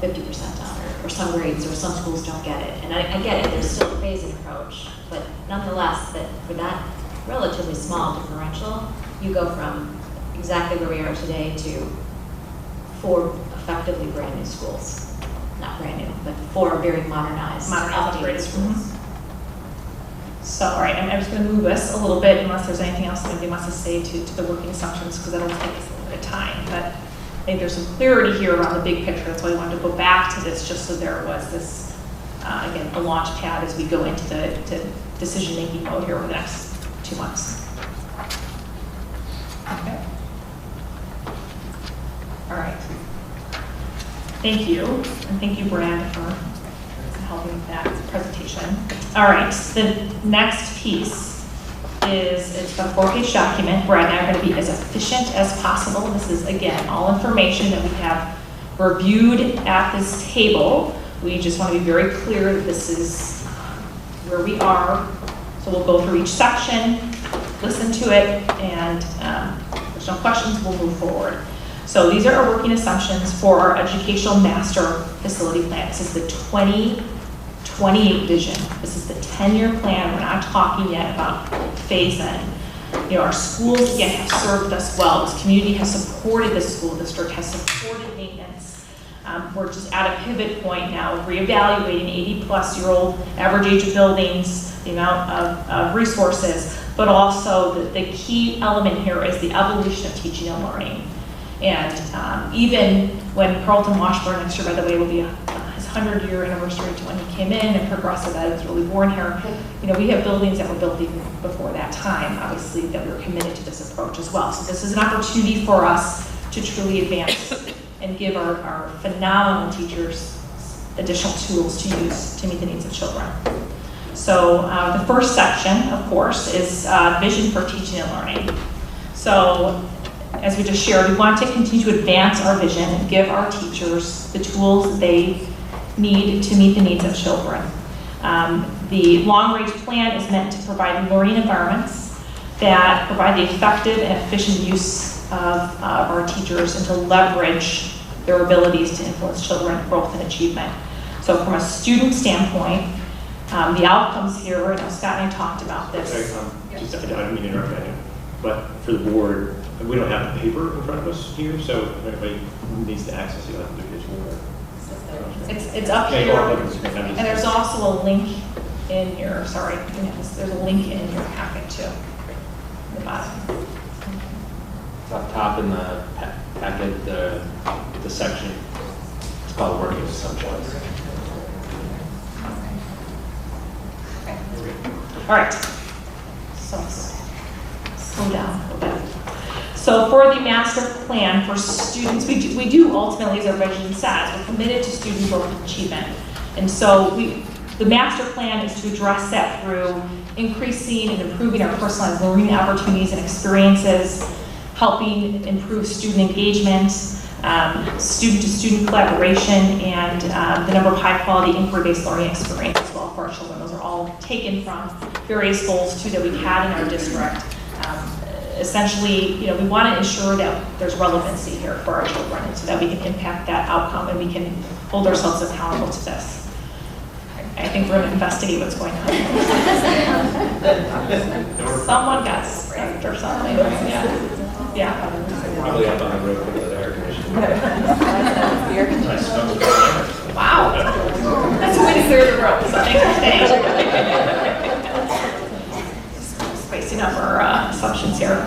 50% done, or some grades, or some schools don't get it. And I get it, there's still a phasing approach, but nonetheless, that for that relatively small differential, you go from exactly where we are today to 4 effectively brand new schools. Not brand new, but 4 very modernized, Upgraded updated schools. So, all right, I'm just going to move us a little bit unless there's anything else that anybody wants to say to the working assumptions, because that'll take us a little bit of time. But I think there's some clarity here around the big picture. That's why I wanted to go back to this, just so there was this, again, a launch pad as we go into the decision-making mode here over the next 2 months. Okay. All right. Thank you, and thank you, Brad, for helping with that presentation. All right, the next piece it's a 4-page document. Brad and I are going to be as efficient as possible. This is, again, all information that we have reviewed at this table. We just want to be very clear that this is where we are. So we'll go through each section, listen to it, and if there's no questions, we'll move forward. So these are our working assumptions for our educational master facility plan. This is the 2028 vision. This is the 10-year plan. We're not talking yet about phase-in. Our schools, again, have served us well. This community has supported the school district, has supported maintenance. We're just at a pivot point now of reevaluating 80-plus-year-old average age of buildings, the amount of resources, but also the key element here is the evolution of teaching and learning. And even when Carlton Washburn next year, by the way, will be his 100-year anniversary to when he came in, and Progressive Ed was really born here. We have buildings that were built even before that time, obviously, that we were committed to this approach as well. So this is an opportunity for us to truly advance and give our phenomenal teachers additional tools to use to meet the needs of children. So the first section, of course, is vision for teaching and learning. So as we just shared, we want to continue to advance our vision and give our teachers the tools that they need to meet the needs of children. The long-range plan is meant to provide learning environments that provide the effective and efficient use of our teachers and to leverage their abilities to influence children's growth and achievement. So from a student standpoint, the outcomes here, Scott and I talked about this. Sorry, I don't mean to interrupt you, but for the board, we don't have the paper in front of us here, so if anybody needs to access it, you'll have to do it. It's up Yeah, here, go up on the screen. and there's also a link in your, sorry, there's a link in your packet too, at the bottom. It's up top in the packet, the section. It's called working assumptions. All right, so slow down a little bit. So for the master plan for students, we do ultimately, as our vision says, we're committed to student growth and achievement. And so The master plan is to address that through increasing and improving our personalized learning opportunities and experiences, helping improve student engagement, student-to-student collaboration, and the number of high-quality inquiry-based learning experiences as well for our children. Those are all taken from various goals, too, that we've had in our district. Essentially, we want to ensure that there's relevancy here for our children, and so that we can impact that outcome and we can hold ourselves accountable to this. I think we're going to investigate what's going on. Someone got sprayed or something. Yeah. Probably up on the roof with the air conditioning. Wow. That's a way to clear the road, so thanks for staying. Spacing up our assumptions here.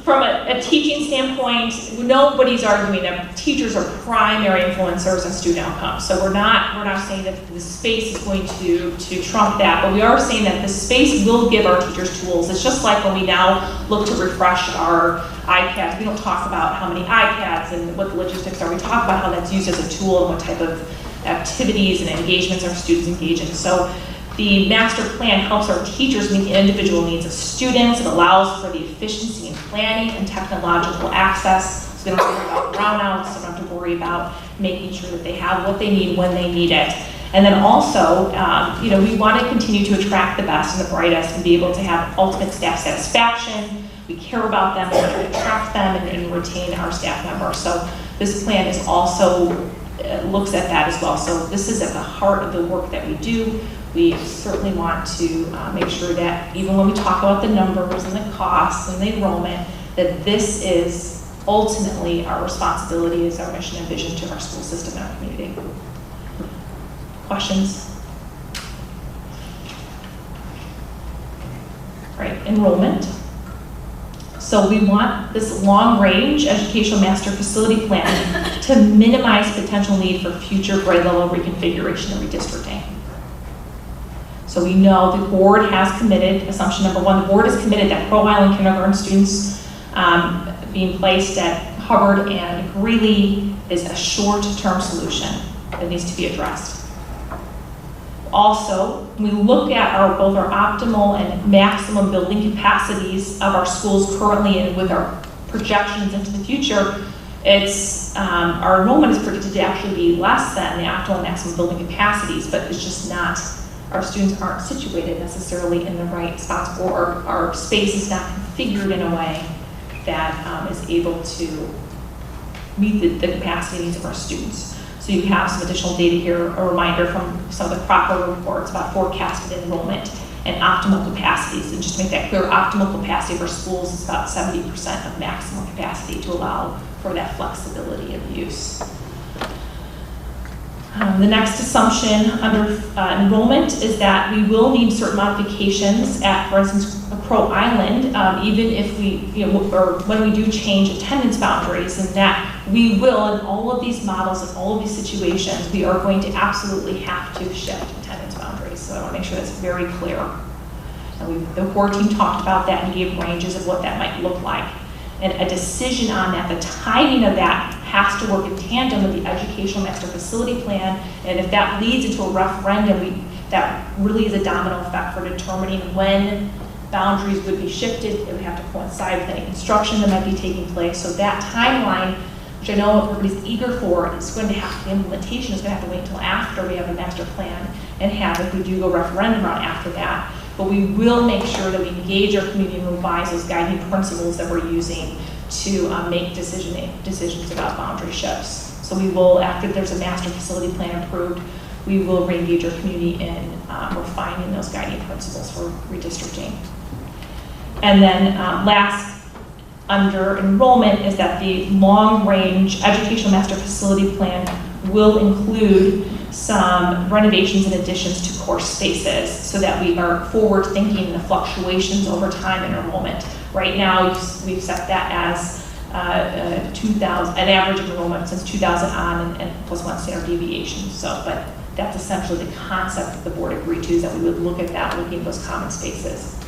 From a teaching standpoint, nobody's arguing that teachers are primary influencers on student outcomes. So we're not saying that the space is going to trump that, but we are saying that the space will give our teachers tools. It's just like when we now look to refresh our iPads. We don't talk about how many iPads and what the logistics are. We talk about how that's used as a tool and what type of activities and engagements our students engage in. So the master plan helps our teachers meet the individual needs of students. It allows for the efficiency in planning and technological access. So they don't have to worry about brownouts, they don't have to worry about making sure that they have what they need when they need it. And then also, we want to continue to attract the best and the brightest and be able to have ultimate staff satisfaction. We care about them, we want to attract them and retain our staff members. So this plan is also looks at that as well. So this is at the heart of the work that we do. We certainly want to make sure that even when we talk about the numbers and the costs and the enrollment, that this is ultimately our responsibility as our mission and vision to our school system and our community. Questions? Right, enrollment. So we want this long-range educational master facility plan to minimize potential need for future grade level reconfiguration and redistricting. So we know the board has committed, assumption number one, the board is committed that Crow Island kindergarten students being placed at Hubbard and Greeley is a short-term solution that needs to be addressed. Also, we look at both our optimal and maximum building capacities of our schools currently and with our projections into the future, our enrollment is predicted to actually be less than the optimal and maximum building capacities, but it's just not, our students aren't situated necessarily in the right spots, or our space is not configured in a way that is able to meet the capacity needs of our students. So you have some additional data here, a reminder from some of the Crocker reports about forecasted enrollment and optimal capacities. And just to make that clear, optimal capacity of our schools is about 70% of maximum capacity to allow for that flexibility of use. The next assumption under enrollment is that we will need certain modifications at, for instance, Crow Island, even if we, or when we do change attendance boundaries, and that we will, in all of these models and all of these situations, we are going to absolutely have to shift attendance boundaries. So I want to make sure that's very clear. And the core team talked about that and gave ranges of what that might look like. And a decision on that, the timing of that, has to work in tandem with the educational master facility plan. And if that leads into a referendum, that really is a domino effect for determining when boundaries would be shifted. It would have to coincide with any construction that might be taking place. So that timeline, which I know everybody's eager for, is going to have, the implementation is going to have to wait until after we have a master plan and if we do go referendum route after that. But we will make sure that we engage our community and revise those guiding principles that we're using to make decisions about boundary shifts. So we will, after there's a master facility plan approved, we will re-engage our community in refining those guiding principles for redistricting. And then last, under enrollment, is that the long-range educational master facility plan will include some renovations and additions to course spaces so that we are forward-thinking the fluctuations over time in enrollment. Right now, we've set that as an average of enrollment since 2000 on and plus one standard deviation. So, but that's essentially the concept that the board agreed to, is that we would look at that, looking at those common spaces.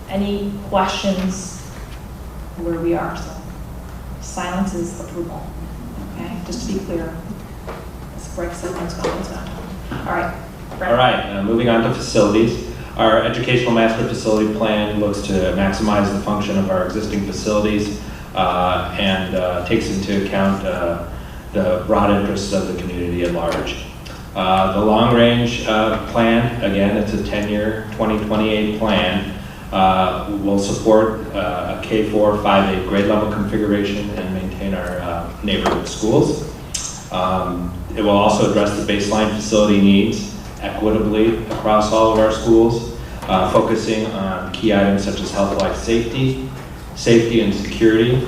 Any questions where we are? So silence is approval. Okay, just to be clear. As Greg said, one's gone, one's gone. All right. Brett. All right, moving on to facilities. Our educational master facility plan looks to maximize the function of our existing facilities and takes into account the broad interests of the community at large. The long-range plan, again, it's a 10-year, 2028 plan, will support a K-4, 5-8 grade level configuration and maintain our neighborhood schools. It will also address the baseline facility needs equitably across all of our schools, focusing on key items such as health, life, safety and security,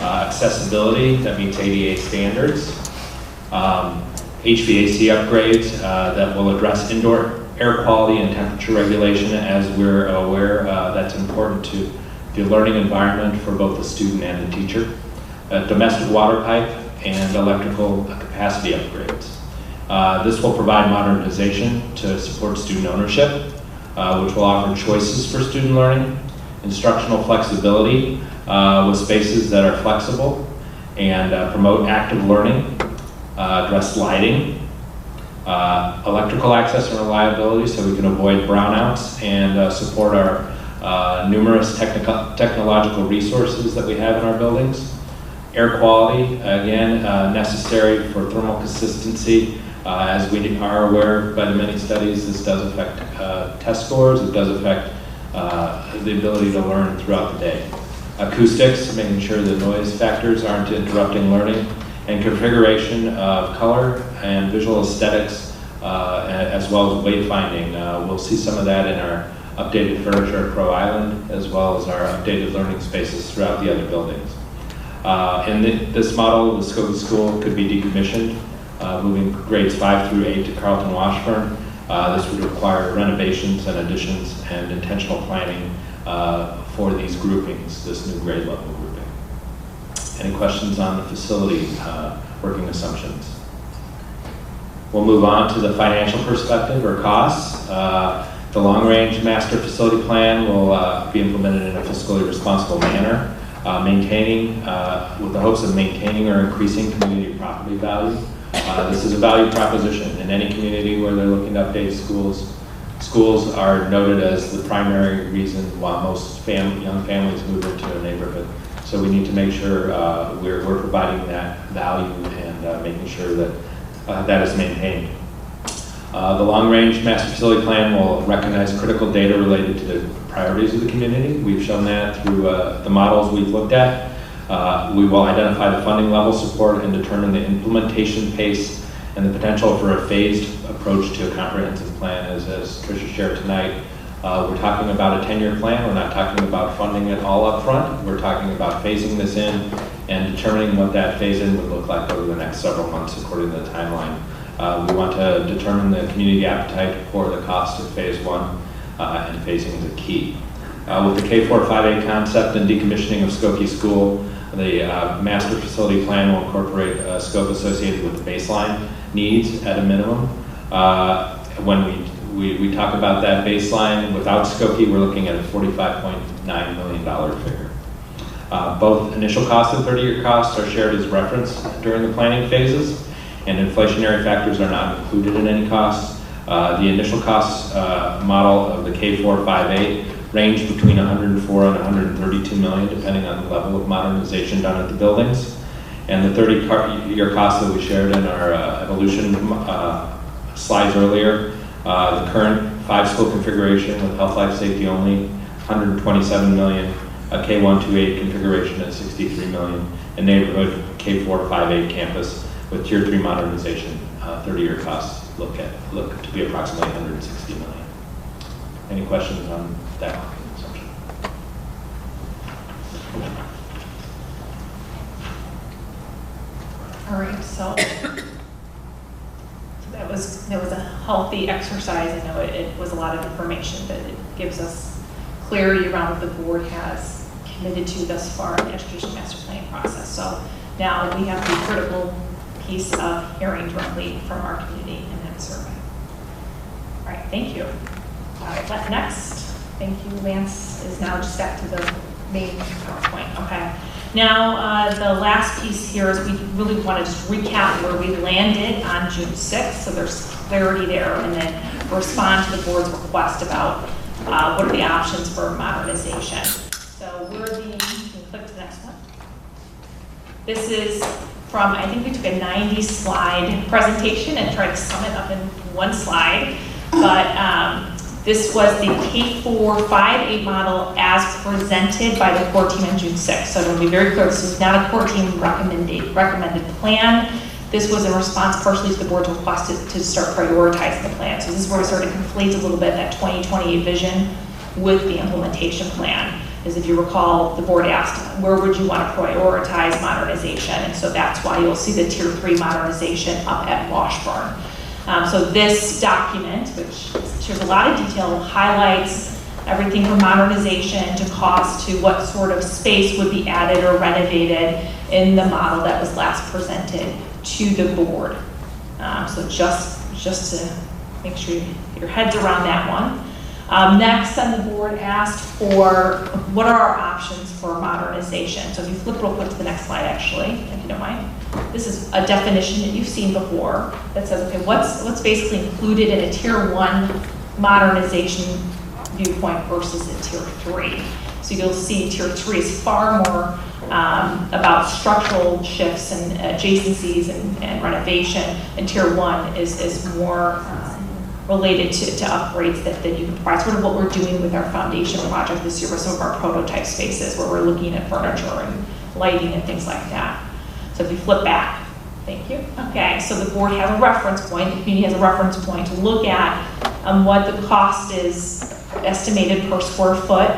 accessibility that meets ADA standards, HVAC upgrades that will address indoor air quality and temperature regulation, as we're aware that's important to the learning environment for both the student and the teacher, domestic water pipe, and electrical capacity upgrades. This will provide modernization to support student ownership, which will offer choices for student learning, instructional flexibility with spaces that are flexible, and promote active learning, address lighting, electrical access and reliability so we can avoid brownouts, and support our numerous technological resources that we have in our buildings. Air quality, again, necessary for thermal consistency. As we are aware by the many studies, this does affect test scores, it does affect the ability to learn throughout the day. Acoustics, making sure the noise factors aren't interrupting learning, and configuration of color and visual aesthetics, as well as wayfinding. We'll see some of that in our updated furniture at Crow Island, as well as our updated learning spaces throughout the other buildings. In this model, the Skokie School could be decommissioned, moving grades 5 through 8 to Carlton Washburn. This would require renovations and additions and intentional planning for these groupings, this new grade level grouping. Any questions on the facility working assumptions? We'll move on to the financial perspective or costs. The long-range master facility plan will be implemented in a fiscally responsible manner, with the hopes of maintaining or increasing community property value. This is a value proposition in any community where they're looking to update schools. Schools are noted as the primary reason why most young families move into a neighborhood. So we need to make sure we're providing that value and making sure that that is maintained. The long-range master facility plan will recognize critical data related to the priorities of the community. We've shown that through the models we've looked at. We will identify the funding level support and determine the implementation pace and the potential for a phased approach to a comprehensive plan. As Tricia shared tonight, we're talking about a 10-year plan. We're not talking about funding it all up front. We're talking about phasing this in and determining what that phase-in would look like over the next several months according to the timeline. We want to determine the community appetite for the cost of phase 1, and phasing is a key. With the K-4, 5-8 concept and decommissioning of Skokie School, the master facility plan will incorporate a scope associated with the baseline needs at a minimum. When we talk about that baseline without Skokie, we're looking at a $45.9 million figure. Both initial costs and 30-year costs are shared as reference during the planning phases, and inflationary factors are not included in any costs. The initial costs model of the K-4, 5-8 range between 104 and 132 million, depending on the level of modernization done at the buildings. And the 30-year costs that we shared in our evolution slides earlier, the current 5-school configuration with health, life, safety only, 127 million, a K128 configuration at 63 million, and neighborhood K4, 5-8 campus with tier 3 modernization, 30-year costs look to be approximately 160 million. Any questions on that assumption? All right, so that was a healthy exercise. I know it was a lot of information, but it gives us clarity around what the board has committed to thus far in the education master planning process. So now we have the critical piece of hearing directly from our community in that survey. All right, thank you. Next, thank you, Lance is now just back to the main PowerPoint. Okay, Now, the last piece here is we really want to just recap where we landed on June 6th, so there's clarity there, and then respond to the board's request about what are the options for modernization. So you can click to the next one. This is from, I think we took a 90-slide presentation and tried to sum it up in one slide, but this was the K4 5-8 model as presented by the core team on June 6th. So to be very clear, this was not a core team recommended plan. This was in response partially to the board's request to start prioritizing the plan. So this is where we started to conflate a little bit that 2028 vision with the implementation plan. As if you recall, the board asked, where would you want to prioritize modernization? And so that's why you'll see the Tier 3 modernization up at Washburn. So this document, which shares a lot of detail, highlights everything from modernization to cost to what sort of space would be added or renovated in the model that was last presented to the board. So just to make sure you get your heads around that one. Next on the board asked for what are our options for modernization. So if you flip real quick to the next slide, actually, if you don't mind. This is a definition that you've seen before that says, okay, what's basically included in a Tier 1 modernization viewpoint versus a Tier 3. So you'll see Tier 3 is far more about structural shifts and adjacencies and renovation, and Tier 1 is more related to upgrades that you can provide. Sort of what we're doing with our foundation project this year with some of our prototype spaces where we're looking at furniture and lighting and things like that. So if you flip back, thank you. Okay, so the board has a reference point, the community has a reference point to look at what the cost is estimated per square foot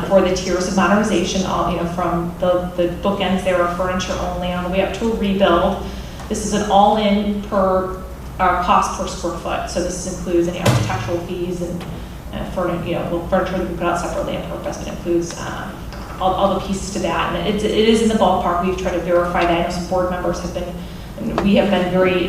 for the tiers of modernization, all from the bookends there are furniture only on the way up to a rebuild. This is an all-in per cost per square foot. So this includes any architectural fees and furniture that we put out separately on purpose, but includes all the pieces to that. And it is in the ballpark. We've tried to verify that. I know some board members have been, and we have been very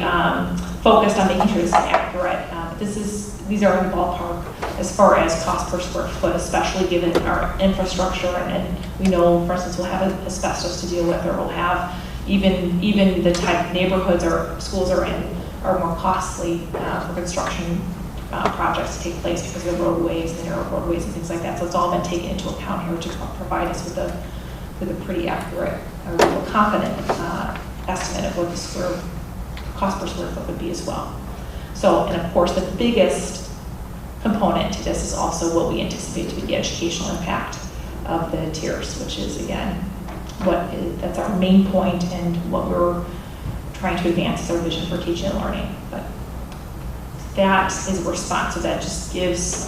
focused on making sure this is accurate. These are in the ballpark as far as cost per square foot, especially given our infrastructure. And we know, for instance, we'll have asbestos to deal with, or we'll have even the type of neighborhoods our schools are in are more costly for construction projects to take place because of the roadways, the narrow roadways and things like that. So it's all been taken into account here to provide us with a pretty accurate or confident estimate of what the cost per square foot would be as well. So, and of course, the biggest component to this is also what we anticipate to be the educational impact of the tiers, which is, again, that's our main point and what we're trying to advance as our vision for teaching and learning. But that is a response. So that just gives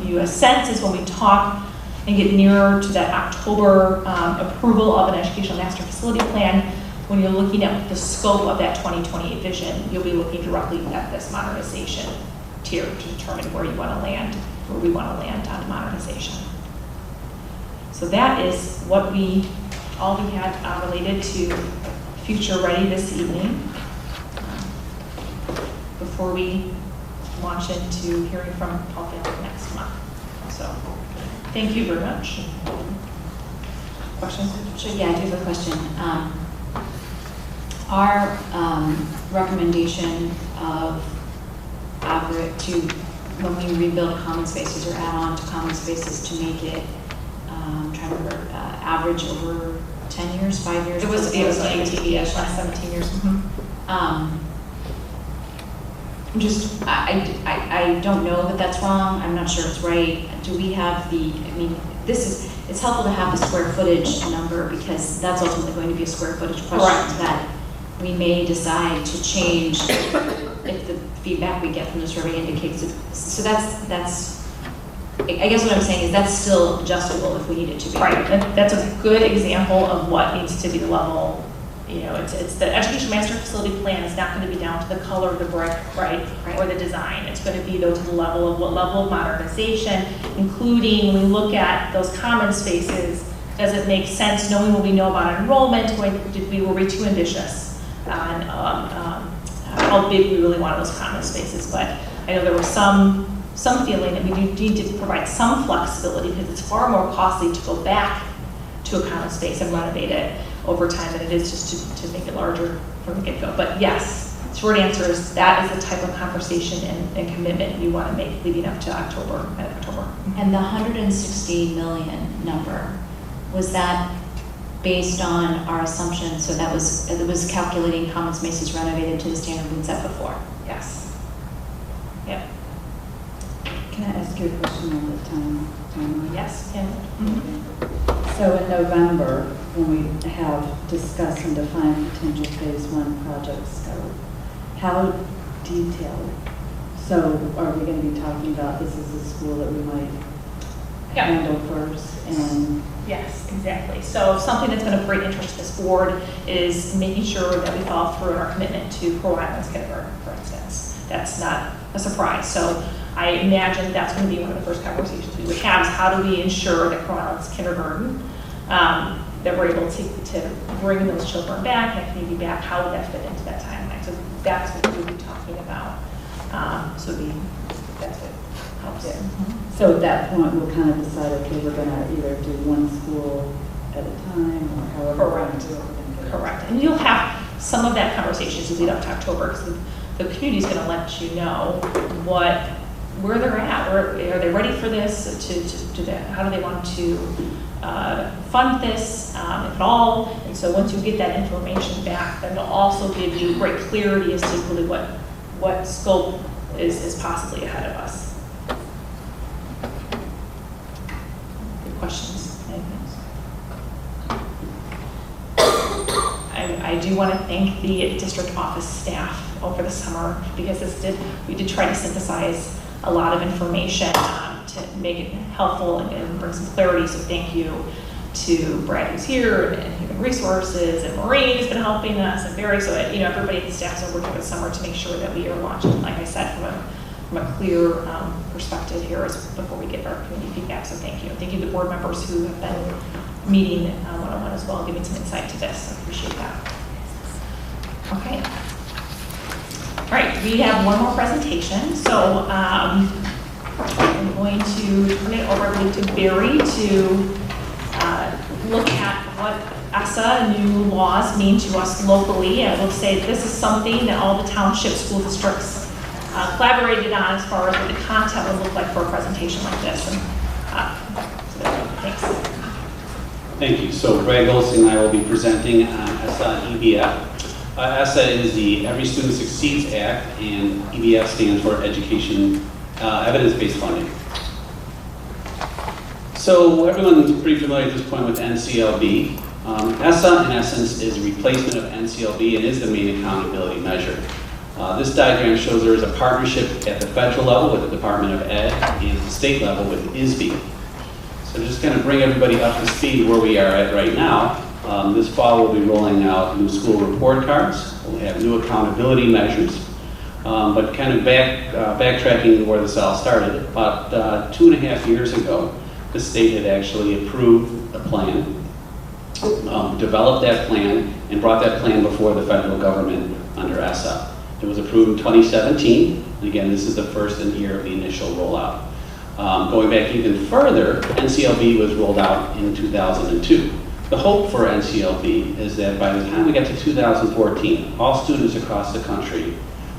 you a sense as when we talk and get nearer to that October approval of an educational master facility plan, when you're looking at the scope of that 2028 vision, you'll be looking directly at this modernization tier to determine where you want to land, where we want to land on modernization. So that is what all we had related to Future Ready this evening before we launch into hearing from Paul Fallon next month. So thank you very much. Questions? Sure, yeah, I do have a question. Our recommendation of average to when we rebuild common spaces or add on to common spaces to make it, trying to remember, average over 10 years, 5 years? It was like 18 years, last 17 years. Mm-hmm. I don't know that that's wrong. I'm not sure it's right. Do we have it's helpful to have the square footage number because that's ultimately going to be a square footage question. Correct. That we may decide to change if the feedback we get from the survey indicates it. So that's I guess what I'm saying is that's still adjustable if we need it to be. Right, that's a good example of what needs to be the level. It's the education master facility plan is not going to be down to the color of the brick, right. Or the design. It's going to be though to the level of what level of modernization, including when we look at those common spaces, does it make sense knowing what we know about enrollment? Were we too ambitious on how big we really wanted those common spaces? But I know there was some feeling that we do need to provide some flexibility because it's far more costly to go back to a common space and renovate it over time than it is just to make it larger from the get-go. But yes, short answer is that is the type of conversation and commitment you want to make leading up to October. And the 160 million number, was that based on our assumption, so that was, it was calculating common spaces renovated to the standard we'd set before? Yes. Yep. Can I ask you a question on the timeline? Yes, Kim? So in November, when we have discussed and defined potential phase one project scope, how detailed? So are we going to be talking about this is a school that we might Yeah. handle first? And Yes, exactly. So something that's going to bring interest to this board is making sure that we follow through on our commitment to Pearl Island's kindergarten, for instance. That's not a surprise. So I imagine that's going to be one of the first conversations we would have is how do we ensure that Pearl Island's kindergarten, that we're able to bring those children back, that community back, how would that fit into that timeline? So that's what we'll be talking about. That's what helps it. so at that point, we'll kind of decide, okay, we're going to either do one school at a time or however we're going to do it. Correct. And you'll have some of that conversation as you lead up to October, because the community's going to let you know where they're at. Are they ready for this? How do they want to fund this, if at all? And so once you get that information back, then it'll also give you great clarity as to really what scope is possibly ahead of us. Good questions? Anything else? I do want to thank the district office staff over the summer because we did try to synthesize a lot of information to make it helpful and bring some clarity. So thank you to Brad who's here and Human Resources and Maureen has been helping us and Barry. So everybody at the staff is working this summer to make sure that we are launching, like I said, from a clear perspective here before we get our community feedback. So thank you. Thank you to the board members who have been meeting one-on-one as well, giving some insight to this. I appreciate that. Okay. All right, we have one more presentation. So I'm going to turn it over, I believe, to Barry to look at what ESSA new laws mean to us locally. I will say this is something that all the township school districts collaborated on as far as what the content would look like for a presentation like this. And, thanks. Thank you. So Greg Olson and I will be presenting on ESSA and EBF. ESSA is the Every Student Succeeds Act, and EBF stands for Education Evidence-Based Funding. So everyone's pretty familiar at this point with NCLB. ESSA, in essence, is a replacement of NCLB and is the main accountability measure. This diagram shows there is a partnership at the federal level with the Department of Ed and the state level with ISB. So just kind of bring everybody up to speed where we are at right now. This fall we'll be rolling out new school report cards. We'll have new accountability measures. But kind of backtracking where this all started, about 2.5 years ago, the state had actually approved a plan, developed that plan, and brought that plan before the federal government under ESSA. It was approved in 2017. And again, this is the first year of the initial rollout. Going back even further, NCLB was rolled out in 2002. The hope for NCLB is that by the time we get to 2014, all students across the country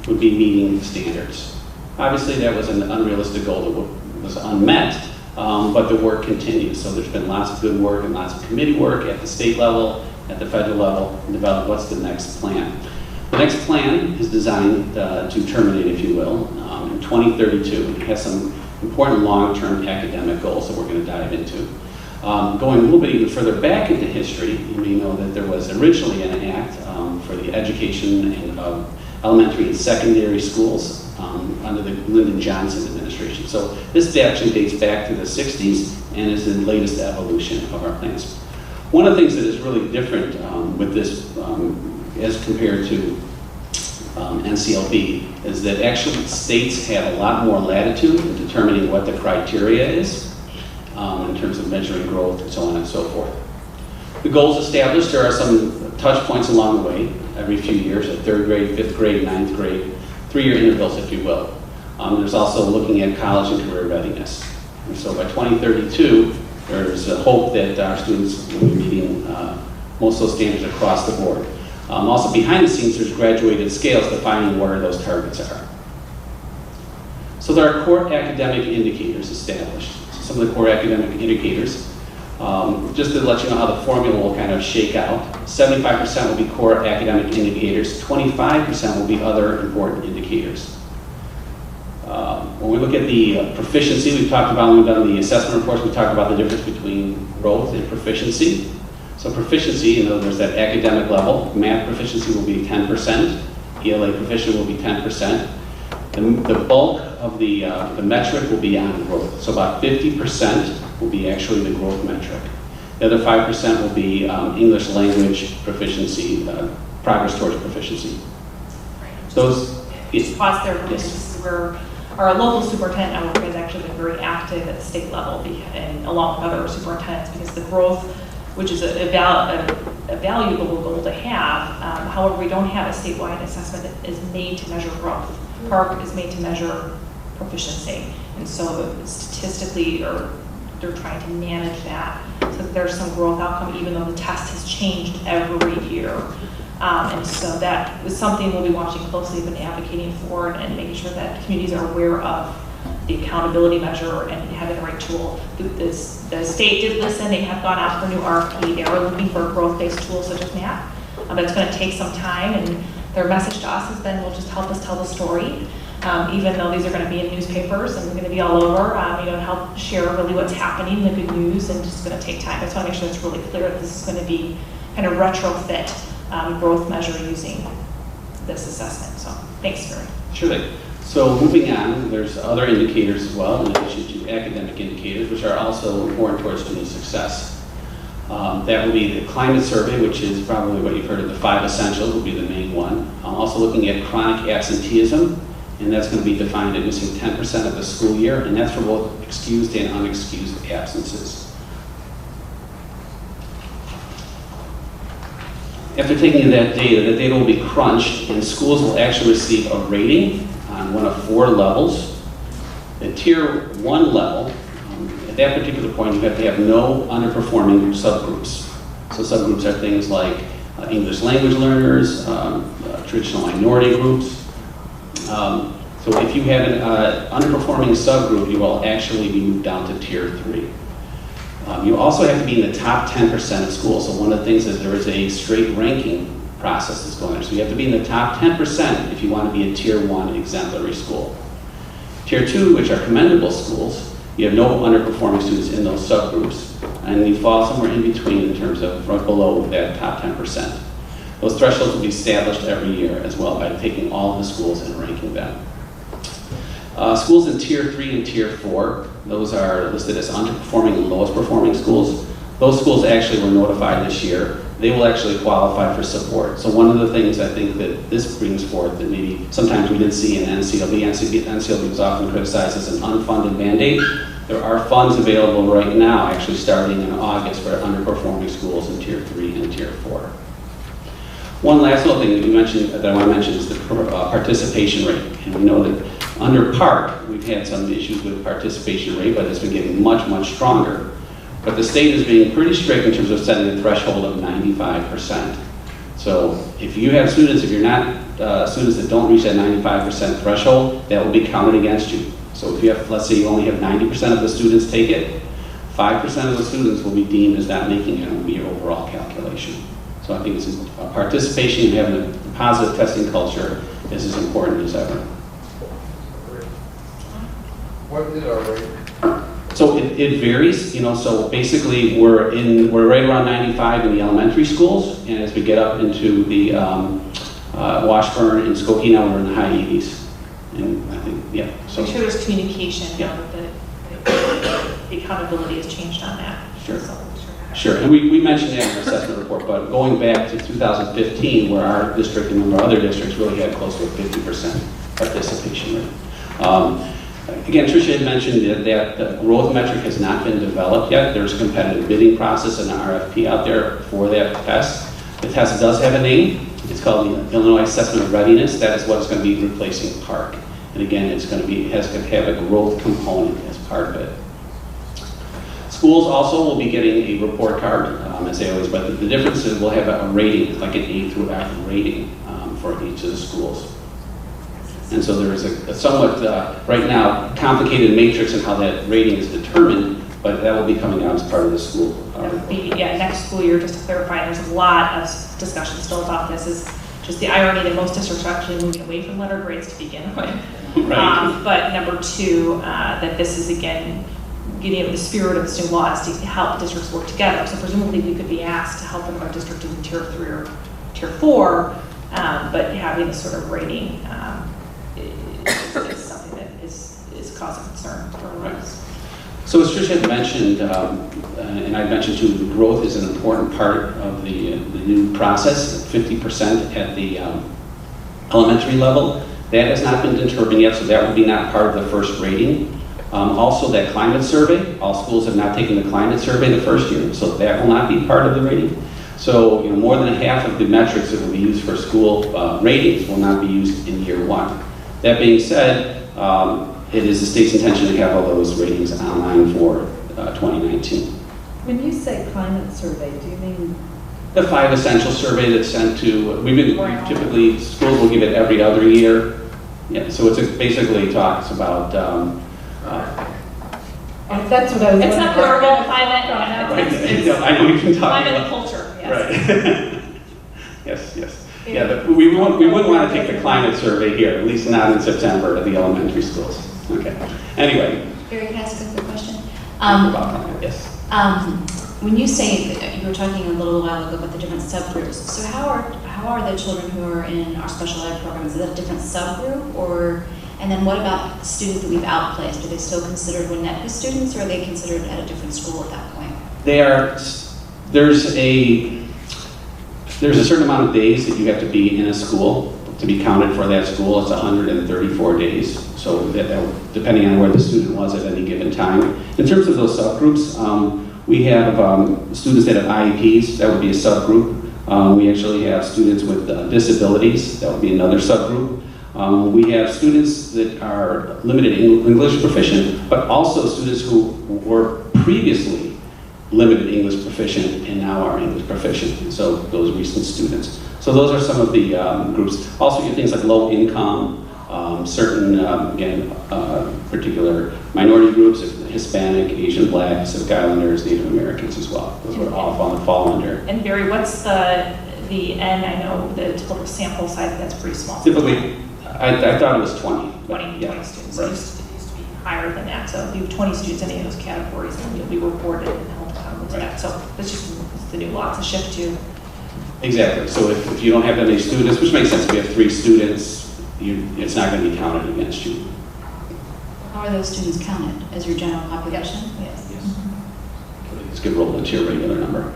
would be meeting standards. Obviously, that was an unrealistic goal that was unmet, but the work continues. So there's been lots of good work and lots of committee work at the state level, at the federal level, and develop what's the next plan. The next plan is designed to terminate, if you will, in 2032. It has some important long-term academic goals that we're going to dive into. Going a little bit even further back into history, you may know that there was originally an act for the education of elementary and secondary schools under the Lyndon Johnson administration. So this actually dates back to the 60s and is the latest evolution of our plans. One of the things that is really different with this as compared to NCLB is that actually states have a lot more latitude in determining what the criteria is in terms of measuring growth and so on and so forth. The goals established, there are some touch points along the way every few years at 3rd grade, 5th grade, 9th grade, 3-year intervals, if you will. There's also looking at college and career readiness. And so by 2032, There's a hope that our students will be meeting most of those standards across the board. Also behind the scenes, there's graduated scales defining where those targets are. So there are core academic indicators established. Some of the core academic indicators, just to let you know how the formula will kind of shake out, 75% will be core academic indicators, 25% will be other important indicators. When we look at the proficiency, we've talked about, when we've done the assessment reports, we talked about the difference between growth and proficiency. So proficiency, there's that academic level. Math proficiency will be 10%. ELA proficient will be 10%. The bulk of the metric will be on growth. So about 50% will be actually the growth metric. The other 5% will be English language proficiency, progress towards proficiency. Those. Just pause there, because Yes. this is where our local superintendent network has actually been very active at the state level, and along with other superintendents, because the growth, which is a valuable goal to have, however, we don't have a statewide assessment that is made to measure growth. PARC is made to measure proficiency, and so statistically, they're trying to manage that, so that there's some growth outcome, even though the test has changed every year. And so that is something we'll be watching closely, been advocating for, and making sure that communities are aware of the accountability measure and having the right tool. The state did listen. They have gone out for a new RFP. They are looking for a growth-based tool such as math, but it's going to take some time, and their message to us has been, will just help us tell the story. Even though these are going to be in newspapers and they're going to be all over, help share really what's happening, the good news, and just going to take time. I just want to make sure it's really clear that this is going to be kind of retrofit growth measure using this assessment. So thanks, Gary. Sure thing. So moving on, there's other indicators as well, in addition to academic indicators, which are also important towards student success. That will be the climate survey, which is probably what you've heard of, the 5 essentials will be the main one. Also looking at chronic absenteeism, and that's going to be defined at missing 10% of the school year, and that's for both excused and unexcused absences. After taking that data will be crunched, and schools will actually receive a rating on one of 4 levels. The tier 1 level, at that particular point, you have to have no underperforming subgroups. So subgroups are things like English language learners, traditional minority groups. So if you have an underperforming subgroup, you will actually be moved down to tier 3. You also have to be in the top 10% of schools. So one of the things is there is a straight ranking process that's going on. So you have to be in the top 10% if you want to be a tier 1 exemplary school. Tier 2, which are commendable schools, you have no underperforming students in those subgroups, and you fall somewhere in between in terms of right below that top 10%. Those thresholds will be established every year as well by taking all of the schools and ranking them. Schools in tier 3 and tier 4, those are listed as underperforming and lowest performing schools. Those schools actually were notified this year. They will actually qualify for support. So one of the things I think that this brings forth that maybe sometimes we didn't see in NCLB. NCLB was often criticized as an unfunded mandate. There are funds available right now, actually starting in August, for underperforming schools in tier 3 and tier 4. One last little thing that you mentioned, that I want to mention, is the participation rate. And we know that under PARC, we've had some issues with participation rate, but it's been getting much, much stronger. But the state is being pretty strict in terms of setting a threshold of 95%. So if you have students, if you're not students that don't reach that 95% threshold, that will be counted against you. So if you have, let's say you only have 90% of the students take it, 5% of the students will be deemed as not making it, and will be your overall calculation. So I think it's participation and having a positive testing culture is as important as ever. What is our rate? So it varies, so basically we're right around 95 in the elementary schools, and as we get up into the Washburn and Skokie, now we're in the high 80s. And I think, yeah. So Make sure there's communication, Yeah. the accountability has changed on that. Sure. So, Sure, and we mentioned that in our assessment report, but going back to 2015, where our district and a number of other districts really had close to a 50% participation rate. Again, Tricia had mentioned that the growth metric has not been developed yet. There's a competitive bidding process and an RFP out there for that test. The test does have a name. It's called the Illinois Assessment of Readiness. That is what it's going to be replacing PARC. And again, it's going to be, has to have a growth component as part of it. Schools also will be getting a report card, as they always, but the difference is we'll have a rating, like an A through F rating for each of the schools. And so there is a somewhat, right now, complicated matrix in how that rating is determined, but that will be coming out as part of the school. That would be, yeah, next school year, just to clarify, there's a lot of discussion still about this, is just the irony that most districts are actually moving away from letter grades to begin with. Right. But number two, that this is again, getting at the spirit of this new law is to help districts work together. So presumably we could be asked to help one of our districts in tier 3 or tier 4, but having this sort of rating is something that is causing concern for us. So as Trish had mentioned, and I mentioned too, the growth is an important part of the new process, 50% at the elementary level. That has not been determined yet, so that will be not part of the first rating. Also, that climate survey, all schools have not taken the climate survey the first year, so that will not be part of the rating. So, more than half of the metrics that will be used for school ratings will not be used in year 1. That being said, it is the state's intention to have all those ratings online for 2019. When you say climate survey, do you mean? The 5 essential survey that's sent to, typically, schools will give it every other year. Yeah, so it's basically talks about, that's what I was. It's not global climate, right. it's I know we can talk climate and about. culture, yes. Right. yes. Yeah, but we wouldn't want to take the climate survey here, at least not in September at the elementary schools. Okay. Anyway. Barry, can I ask a quick question? Yes. When you say, you were talking a little while ago about the different subgroups, so how are the children who are in our special ed programs, is that a different subgroup, or, and then what about students that we've outplaced? Are they still considered Winnetka students, or are they considered at a different school at that point? There's a certain amount of days that you have to be in a school to be counted for that school. It's 134 days, so that depending on where the student was at any given time. In terms of those subgroups, we have students that have IEPs, that would be a subgroup. We actually have students with disabilities, that would be another subgroup. We have students that are limited English proficient, but also students who were previously limited English proficient and now are English proficient, so those recent students. So those are some of the groups. Also, you have things like low income, certain, particular minority groups, Hispanic, Asian, Black, Pacific Islanders, Native Americans as well. Those would all fall under. And Barry, what's the N? I know the typical sample size, that's pretty small. Typically, I thought it was 20. 20 students. Right. It used to be higher than that. So if you have 20 students in any of those categories, then you'll be reported and held accountable to that. So that's just the new law. It's a shift to. Exactly. So if you don't have that many students, which makes sense, if you have 3 students, it's not going to be counted against you. How are those students counted? As your general population? Yes. It's get rolled into your regular number.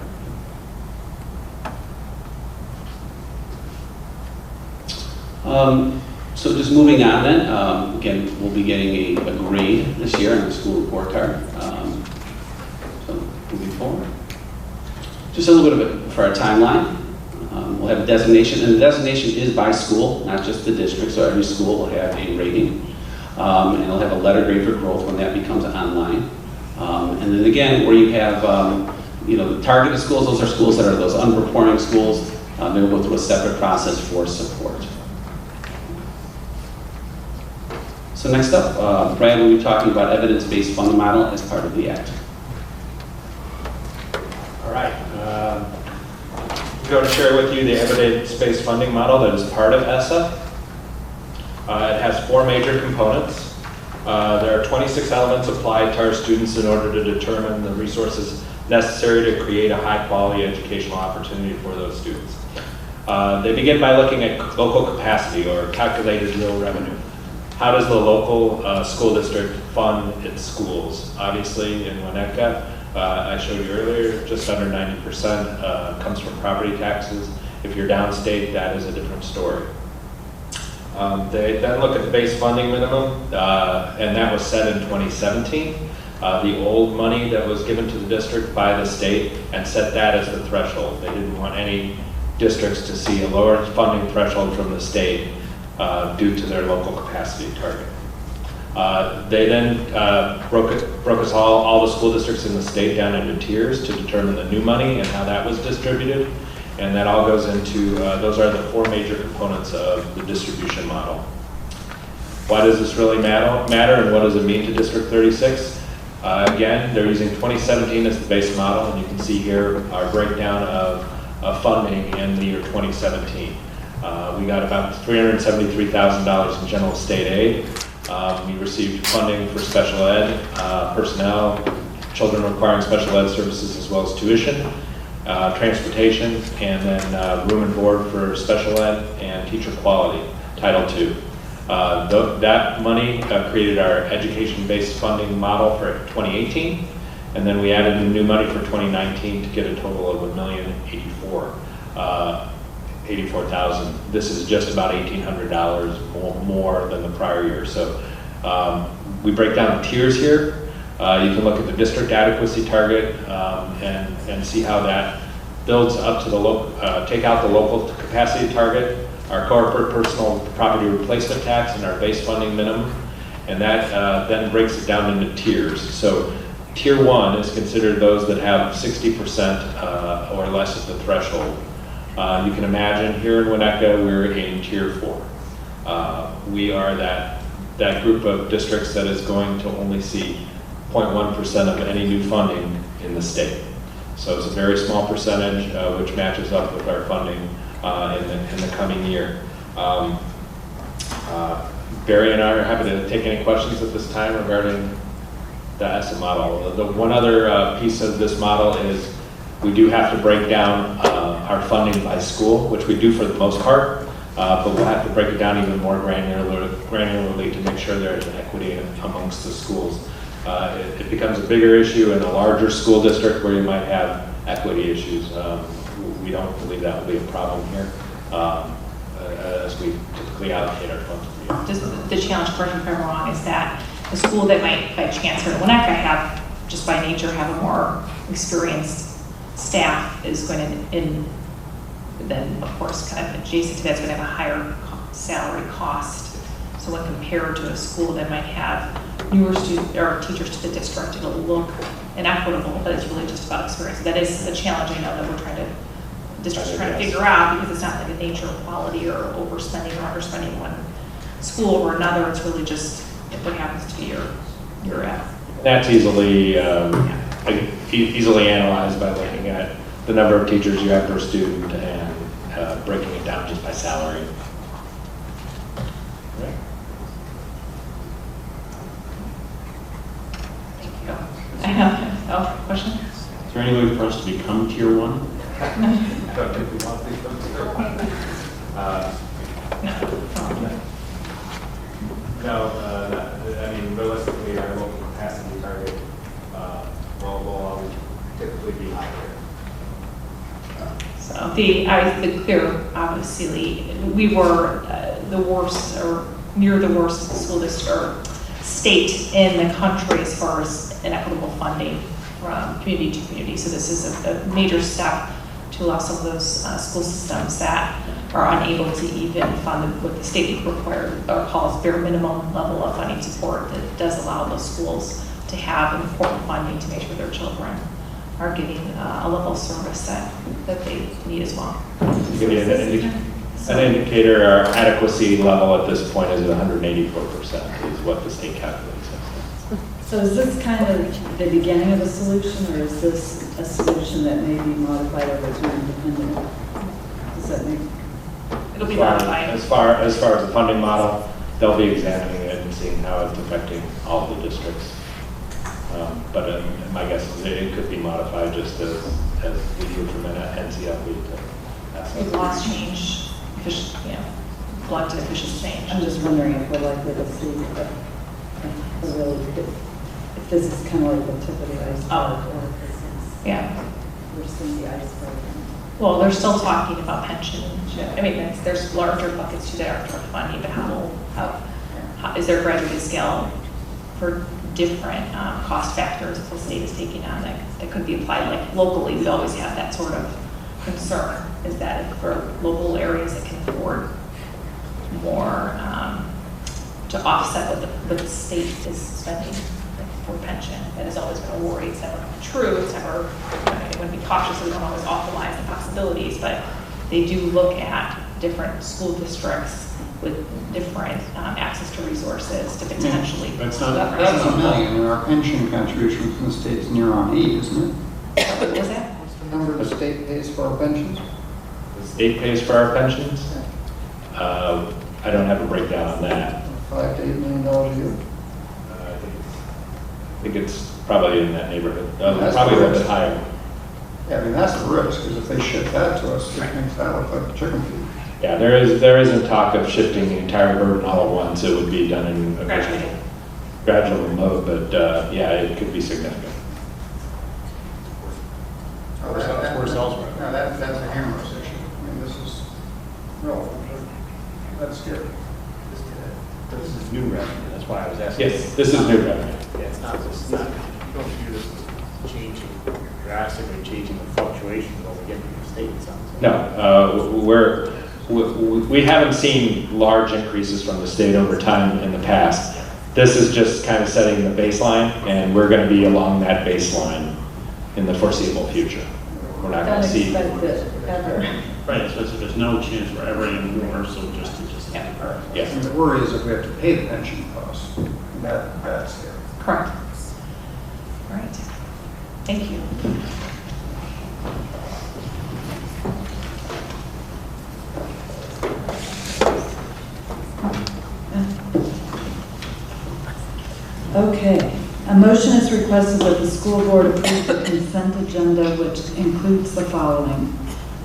So just moving on then, again, we'll be getting a grade this year on the school report card. So moving forward. Just a little bit of it for our timeline. We'll have a designation, and the designation is by school, not just the district, so every school will have a rating. And it'll have a letter grade for growth when that becomes online. And then again, where you have the targeted schools, those are schools that are those underperforming schools. They'll go through a separate process for support. So next up, Brad will be talking about evidence-based funding model as part of the Act. All right. I'm going to share with you the evidence-based funding model that is part of ESSA. It has 4 major components. There are 26 elements applied to our students in order to determine the resources necessary to create a high-quality educational opportunity for those students. They begin by looking at local capacity, or calculated real revenue. How does the local school district fund its schools? Obviously, in Winnetka, I showed you earlier, just under 90% comes from property taxes. If you're downstate, that is a different story. They then look at the base funding minimum, and that was set in 2017. The old money that was given to the district by the state, and set that as the threshold. They didn't want any districts to see a lower funding threshold from the state due to their local capacity target. They then broke us all the school districts in the state down into tiers to determine the new money and how that was distributed. And that all goes into, those are the 4 major components of the distribution model. Why does this really matter and what does it mean to District 36? Again, they're using 2017 as the base model, and you can see here our breakdown of funding in the year 2017. We got about $373,000 in general state aid. We received funding for special ed, personnel, children requiring special ed services, as well as tuition, transportation, and then room and board for special ed and teacher quality, Title II. That money created our education-based funding model for 2018, and then we added new money for 2019 to get a total of $1,084,000. This is just about $1,800 more than the prior year. So we break down the tiers here. You can look at the district adequacy target and see how that builds up to the local, take out the local capacity target, our corporate personal property replacement tax, and our base funding minimum. And that then breaks it down into tiers. So tier 1 is considered those that have 60% or less of the threshold. You can imagine here in Winnetka, we're in tier 4. We are that group of districts that is going to only see 0.1% of any new funding in the state. So it's a very small percentage, which matches up with our funding in the coming year. Barry and I are happy to take any questions at this time regarding the ESSA model. The one other piece of this model is we do have to break down our funding by school, which we do for the most part, but we'll have to break it down even more granularly to make sure there's equity amongst the schools. It becomes a bigger issue in a larger school district where you might have equity issues. We don't believe that will be a problem here as we typically allocate our funds. Just the challenge, correct me if I'm wrong, is that the school that might by chance here in Winnetka have, just by nature, have a more experienced staff is going to, then of course kind of adjacent to that's going to have a higher salary cost. So when compared to a school that might have newer students or teachers to the district, it'll look inequitable, but it's really just about experience. That is a challenge I know that we're trying to, districts are trying to figure out, because it's not like a nature of quality or overspending or underspending one school over another. It's really just what happens to your That's easily easily analyzed by looking at the number of teachers you have per student and breaking it down just by salary. Right. I know. Oh, question? Is there any way for us to become tier 1? I don't think we want to become tier 1. No, I mean, realistically, our local capacity target will always typically be higher. So the clear, obviously, we were the worst or near the worst school district or state in the country as far as inequitable funding from community to community. So this is a major step to allow some of those school systems that are unable to even fund what the state required or calls bare minimum level of funding support, that does allow those schools to have important funding to make sure their children are getting a level of service that they need as well. Give you an indicator, our adequacy level at this point is 184% is what the state calculates. So is this kind of the beginning of a solution, or is this a solution that may be modified over time depending? Does that make? It'll be modified. As far as the funding model, they'll be examining it and seeing how it's affecting all the districts. But my guess is it could be modified just as we do from an NCLB to If laws change, elected officials change. I'm just wondering if we're likely to see if this is kind of like the tip of the iceberg, or if this is, we're seeing the iceberg. Well, they're still talking about pension. I mean, there's larger buckets to their funding, but how is there a graduated scale for different cost factors that the state is taking on that could be applied? Like locally, we always have that sort of concern, is that for local areas that can afford more to offset what the state is spending for pension. That has always been a worry. It's never been true. It's never, I want to be cautious. We don't always awfulize the possibilities, but they do look at different school districts with different access to resources to potentially. That's That's a million, and our pension contribution from the state's near on 8, isn't it? What was that? What's the number the state pays for our pensions? The state pays for our pensions. I don't have a breakdown on that. $5 to $8 million a year. I think it's probably in that neighborhood, That's probably a little the bit higher. Yeah, I mean, that's the risk, because if they ship that to us, it makes that look like a chicken feed. Yeah, there isn't talk of shifting the entire burden all at once. It would be done in a gradual mode, but yeah, it could be significant. Where's elsewhere? No, that's a humorous issue. I mean, this is, no, that's scary. This is new revenue, that's why I was asking. Yes, this is new revenue. Yeah, it's not, you don't view this as changing, drastically changing the fluctuations of what we get from the state, it sounds like. No, we haven't seen large increases from the state over time in the past. This is just kind of setting the baseline, and we're going to be along that baseline in the foreseeable future. We're not going to see. Ever. Right, so there's no chance for ever any more, so just Yes. And the worry is if we have to pay the pension costs. That's scary. Correct. All right. Thank you. Okay, a motion is requested that the school board approve the consent agenda, which includes the following.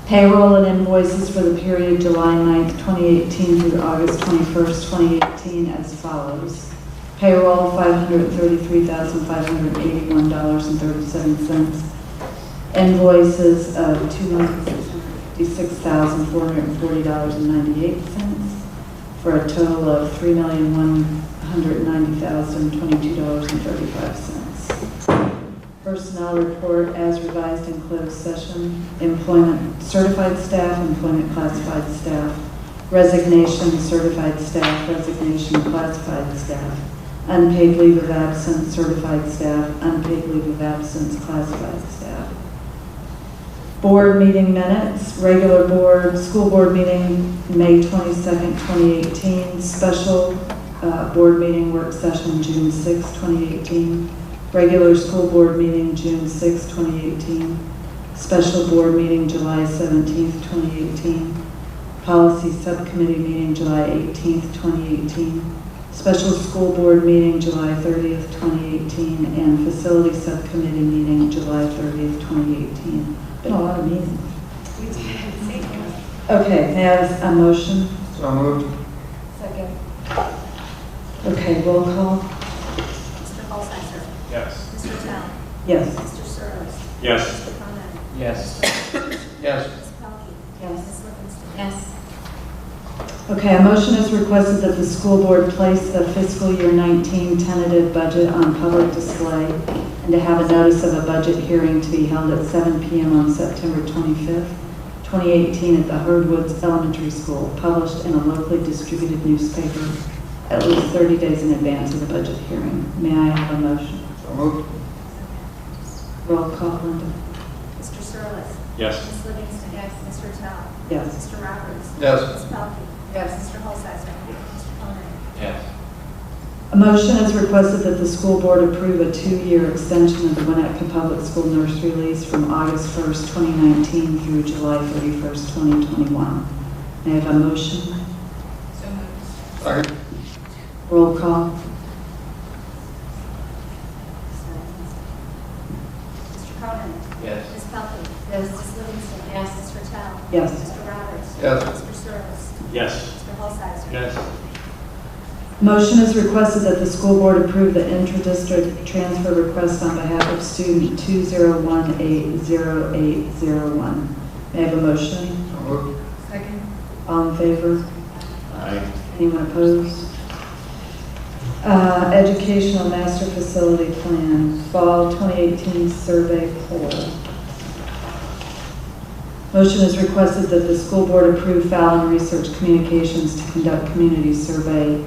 Payroll and invoices for the period July 9th, 2018 through August 21st, 2018 as follows. Payroll, $533,581.37. Invoices of $256,440.98 for a total of $3,190,022.35. Personnel report as revised in closed session. Employment certified staff, employment classified staff. Resignation certified staff, resignation classified staff. Unpaid leave of absence certified staff, unpaid leave of absence classified staff. Board meeting minutes, regular board, school board meeting, May 22nd, 2018, special board meeting work session, June 6, 2018, regular school board meeting, June 6, 2018, special board meeting, July 17th, 2018, policy subcommittee meeting, July 18th, 2018, special school board meeting, July 30th, 2018, and facility subcommittee meeting, July 30th, 2018. Been a lot of meetings. We did. Thank you. Okay, may I have a motion? So moved. Second. Okay, roll call. Mr. Holzhauser. Yes. Mr. Tell. Yes. Mr. Surlis. Yes. Mr. Conan. Yes. Yes. Ms. Pelkey. Yes. Ms. Livingston. Yes. Okay, a motion is requested that the school board place the fiscal year 19 tentative budget on public display and to have a notice of a budget hearing to be held at 7 p.m. on September 25th, 2018 at the Herdwoods Elementary School, published in a locally distributed newspaper at least 30 days in advance of the budget hearing. May I have a motion? So moved. Roll call, Linda. Mr. Surlis. Yes. Ms. Livingston. Yes. Mr. Tell. Yes. Mr. Roberts. Yes. Ms. Pelkey. Yes. Mr. Holzhauser. Mr. Conan. Yes. A motion is requested that the school board approve a 2-year extension of the Winnetka Public School nursery lease from August 1st, 2019 through July 31st, 2021. May I have a motion? So moved. Second. Roll call. Mr. Conan. Yes. Ms. Pelkey. Yes. Ms. Livingston. Yes. Mr. Tell. Yes. Mr. Roberts. Yes. Mr. Surlis. Yes. Mr. Holzhauser. Yes. Motion is requested that the school board approve the intra-district transfer request on behalf of student 201-80801. May I have a motion? So moved. Second. All in favor? Aye. Anyone opposed? Educational Master Facility Plan, Fall 2018 Survey Poll. Motion is requested that the school board approve Fallon Research Communications to conduct community survey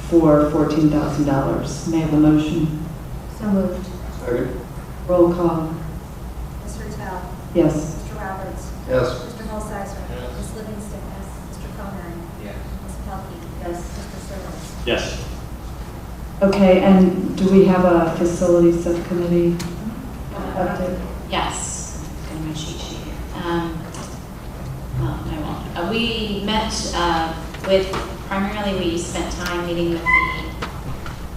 for $14,000. May I have a motion? So moved. Second. Roll call. Ms. Rutel. Yes. Mr. Roberts. Yes. Mr. Holsizer. Ms. Livingston. Yes. Mr. Conan. Yes. Ms. Pelkey. Yes. Mr. Service. Yes. Okay, and do we have a facility subcommittee update? Yes, in my cheat sheet here. Well, I won't. We met primarily we spent time meeting with the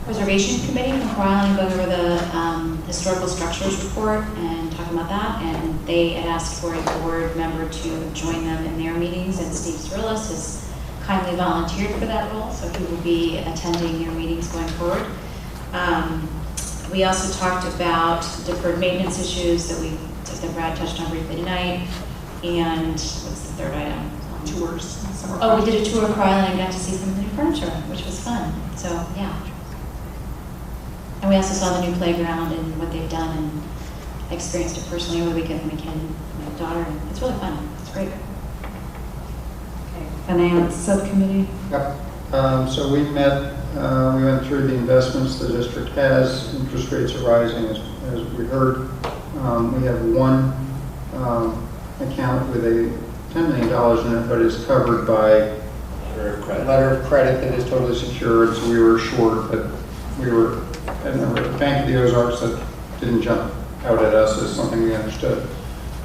Preservation Committee from Crow Island, going over the historical structures report and talking about that. And they had asked for a board member to join them in their meetings, and Steve Cirillis has kindly volunteered for that role, so he will be attending your meetings going forward. We also talked about deferred maintenance issues that Brad touched on briefly tonight. And what's the third item? Tours. Oh, we did a tour of Crow Island and got to see some of the new furniture, which was fun. So, yeah. And we also saw the new playground and what they've done, and I experienced it personally over the weekend with my kid and my daughter, and it's really fun. It's great. Finance subcommittee? Yep. So we met, we went through the investments the district has. Interest rates are rising, as we heard. We have one account with a $10 million in it, but it's covered by a letter of credit that is totally secured, so we were short, but we were, I remember the Bank of the Ozarks that didn't jump out at us as something we understood.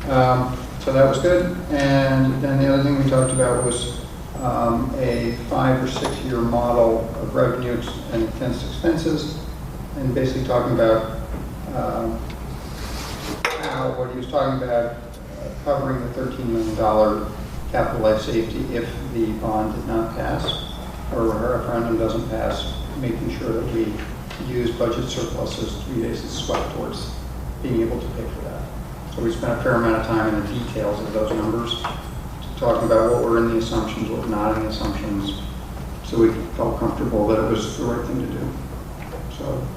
So that was good. And then the other thing we talked about was a 5 or 6 year model of revenue and expenses, and basically talking about how what he was talking about covering the $13 million capital life safety if the bond did not pass or our referendum doesn't pass, making sure that we use budget surpluses to be basically swept towards being able to pay for that. So we spent a fair amount of time in the details of those numbers, talking about what were in the assumptions, what were not in the assumptions, so we felt comfortable that it was the right thing to do. So,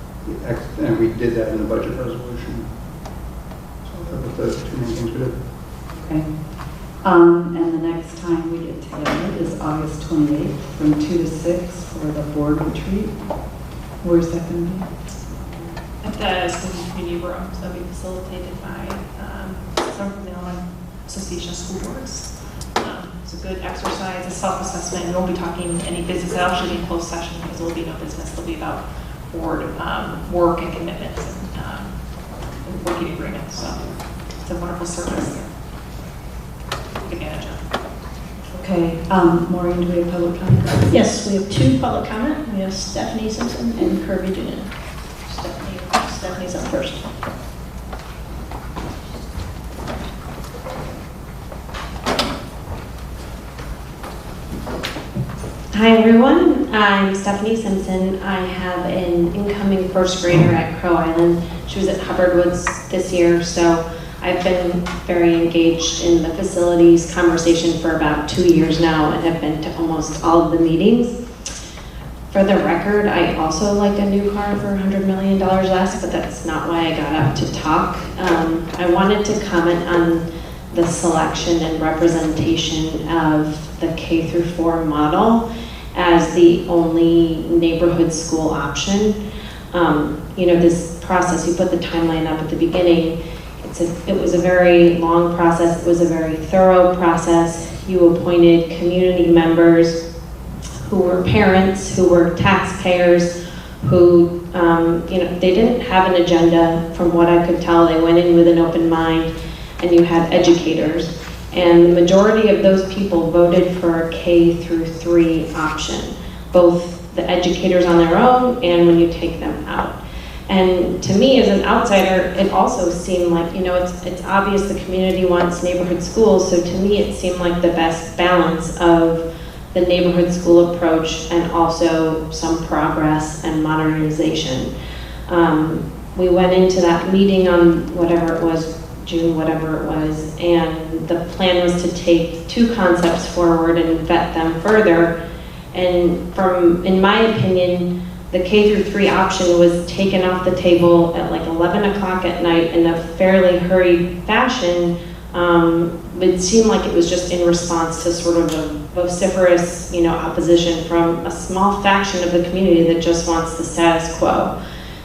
and we did that in the budget resolution. So that were the two main things we did. Okay. And the next time we get together is August 28th from 2 to 6 for the board retreat. Where's that going to be? At the school community room, so it'll be facilitated by some from the Illinois Association of School Boards. It's a good exercise, a self-assessment. We won't be talking any business. It'll actually be in closed session because there will be no business. It'll be about board work and commitments and working agreements. So it's a wonderful service. Take advantage of. Okay. Maureen, do we have public comment? Yes, we have 2 public comment. We have Stephanie Simpson and Kirby Dunan. Stephanie's up first. Hi everyone, I'm Stephanie Simpson. I have an incoming first grader at Crow Island. She was at Hubbard Woods this year, so I've been very engaged in the facilities conversation for about 2 years now and have been to almost all of the meetings. For the record, I also like a new car for $100 million less, but that's not why I got up to talk. I wanted to comment on the selection and representation of the K through 4 model as the only neighborhood school option. You know, this process, you put the timeline up at the beginning, it was a very long process, it was a very thorough process. You appointed community members who were parents, who were taxpayers, who, you know, they didn't have an agenda from what I could tell. They went in with an open mind, and you had educators. And the majority of those people voted for a K through 3 option, both the educators on their own and when you take them out. And to me, as an outsider, it also seemed like, you know, it's obvious the community wants neighborhood schools, so to me it seemed like the best balance of the neighborhood school approach and also some progress and modernization. We went into that meeting on whatever it was, June, whatever it was, and the plan was to take 2 concepts forward and vet them further. And in my opinion, the K through 3 option was taken off the table at like 11 o'clock at night in a fairly hurried fashion It seemed like it was just in response to sort of a vociferous, opposition from a small faction of the community that just wants the status quo.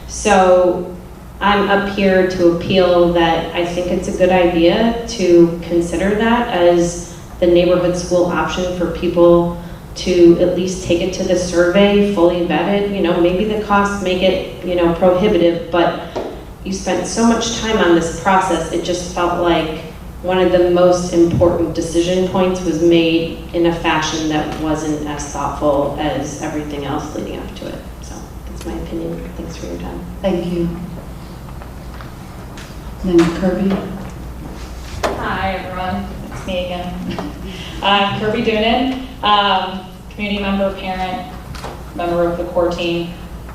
So I'm up here to appeal that I think it's a good idea to consider that as the neighborhood school option for people to at least take it to the survey, fully vetted. Maybe the costs make it, prohibitive, but you spent so much time on this process, it just felt like one of the most important decision points was made in a fashion that wasn't as thoughtful as everything else leading up to it. So that's my opinion. Thanks for your time. Thank you. And then Kirby. Hi, everyone. It's me again. I'm Kirby Doonan, community member, parent, member of the core team.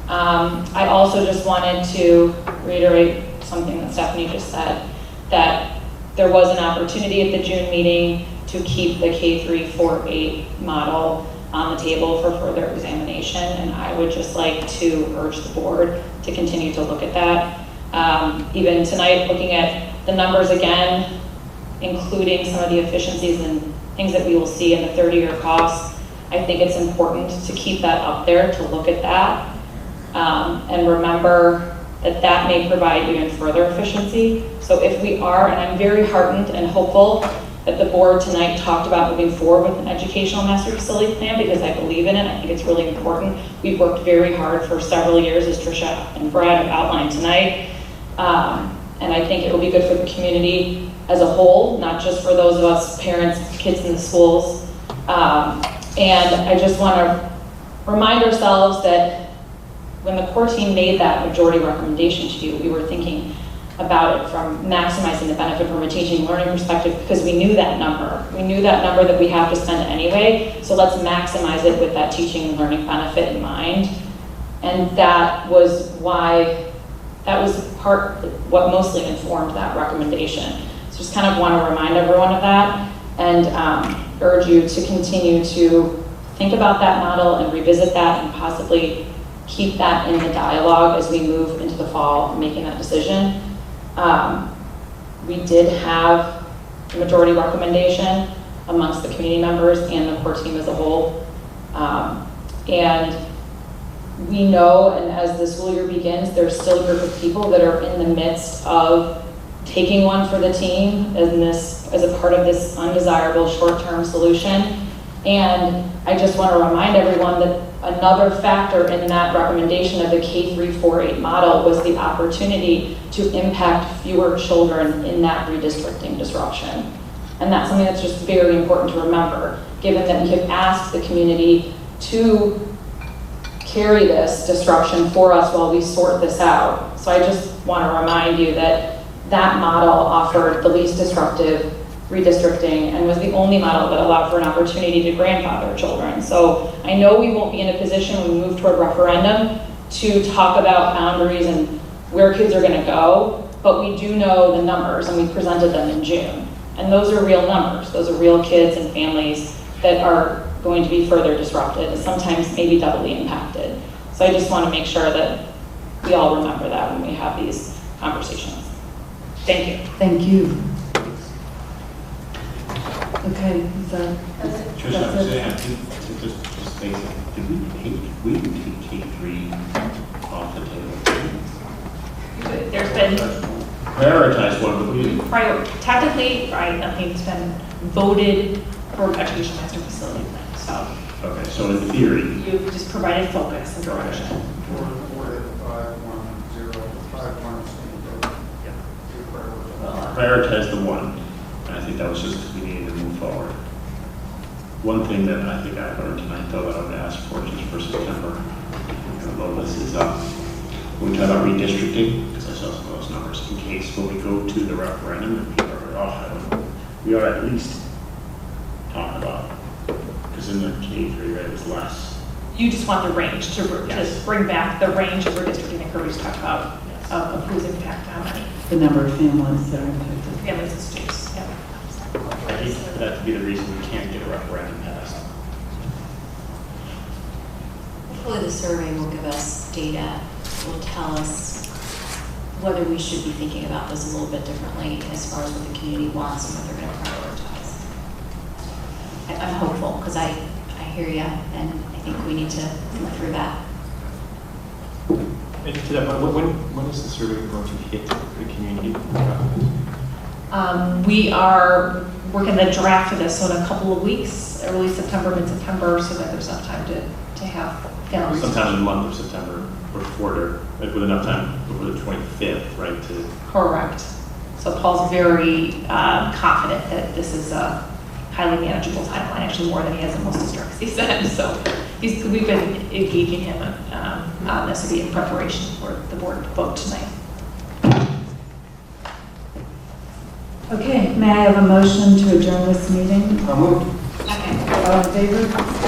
I also just wanted to reiterate something that Stephanie just said, that there was an opportunity at the June meeting to keep the K-3-4-8 model on the table for further examination, and I would just like to urge the board to continue to look at that. Even tonight, looking at the numbers again, including some of the efficiencies and things that we will see in the 30-year costs, I think it's important to keep that up there, to look at that, and remember that that may provide even further efficiency. So if we are, and I'm very heartened and hopeful that the board tonight talked about moving forward with an educational master facility plan, because I believe in it. I think it's really important. We've worked very hard for several years, as Tricia and Brad have outlined tonight. And I think it will be good for the community as a whole, not just for those of us parents, kids in the schools. And I just want to remind ourselves that when the core team made that majority recommendation to you, we were thinking about it from maximizing the benefit from a teaching and learning perspective, because we knew that number. We knew that number that we have to spend anyway, so let's maximize it with that teaching and learning benefit in mind. And that was why, that was what mostly informed that recommendation. So just kind of want to remind everyone of that, and urge you to continue to think about that model and revisit that, and possibly keep that in the dialogue as we move into the fall, making that decision. We did have a majority recommendation amongst the community members and the core team as a whole. And we know, and as the school year begins, there's still a group of people that are in the midst of taking one for the team as a part of this undesirable short-term solution. And I just want to remind everyone that another factor in that recommendation of the K-3-4-8 model was the opportunity to impact fewer children in that redistricting disruption. And that's something that's just very important to remember, given that we have asked the community to carry this disruption for us while we sort this out. So I just want to remind you that that model offered the least disruptive redistricting and was the only model that allowed for an opportunity to grandfather children. So I know we won't be in a position when we move toward referendum to talk about boundaries and where kids are going to go, but we do know the numbers, and we presented them in June. And those are real numbers. Those are real kids and families that are going to be further disrupted, and sometimes maybe doubly impacted. So I just want to make sure that we all remember that when we have these conversations. Thank you. Thank you. Okay, is that, Tricia, that's it? just basic, we didn't take K-3 off the table. There's been Prioritize one, but we didn't. technically, right, nothing's been voted for education master facility plan. So Okay, so in theory. you just provided focus and direction. 4 to 5, 1, 0, 5, 1, Prioritize the one, and I think that was just because we needed to move forward. One thing that I think I learned tonight, though, that I would ask for just for September, this is when we talk about redistricting, because I saw some of those numbers, in case when we go to the referendum and people are off, we ought to at least talk about, because in the K-3, right, it was less. You just want the range to Yes. bring back the range of redistricting that Kirby's talked about, of who's impacted how many the number of families that are impacted? families and students. Yeah. I hate for that to be the reason we can't get a referendum passed. Hopefully the survey will give us data, will tell us whether we should be thinking about this a little bit differently as far as what the community wants and what they're going to prioritize. I'm hopeful, because I hear you, and I think we need to move through that. And to that, when is the survey going to hit the community? We are working the draft of this, so in a couple of weeks, early September, mid-September, so that there's enough time to have families. Sometime in the month of September or quarter, like with enough time before the 25th, right? Correct. So Paul's very confident that this is a highly manageable timeline, actually more than he has in most districts, he said. So we've been engaging him on this to be in preparation for the board vote tonight. Okay, may I have a motion to adjourn this meeting? I'll move. Okay. All in favor?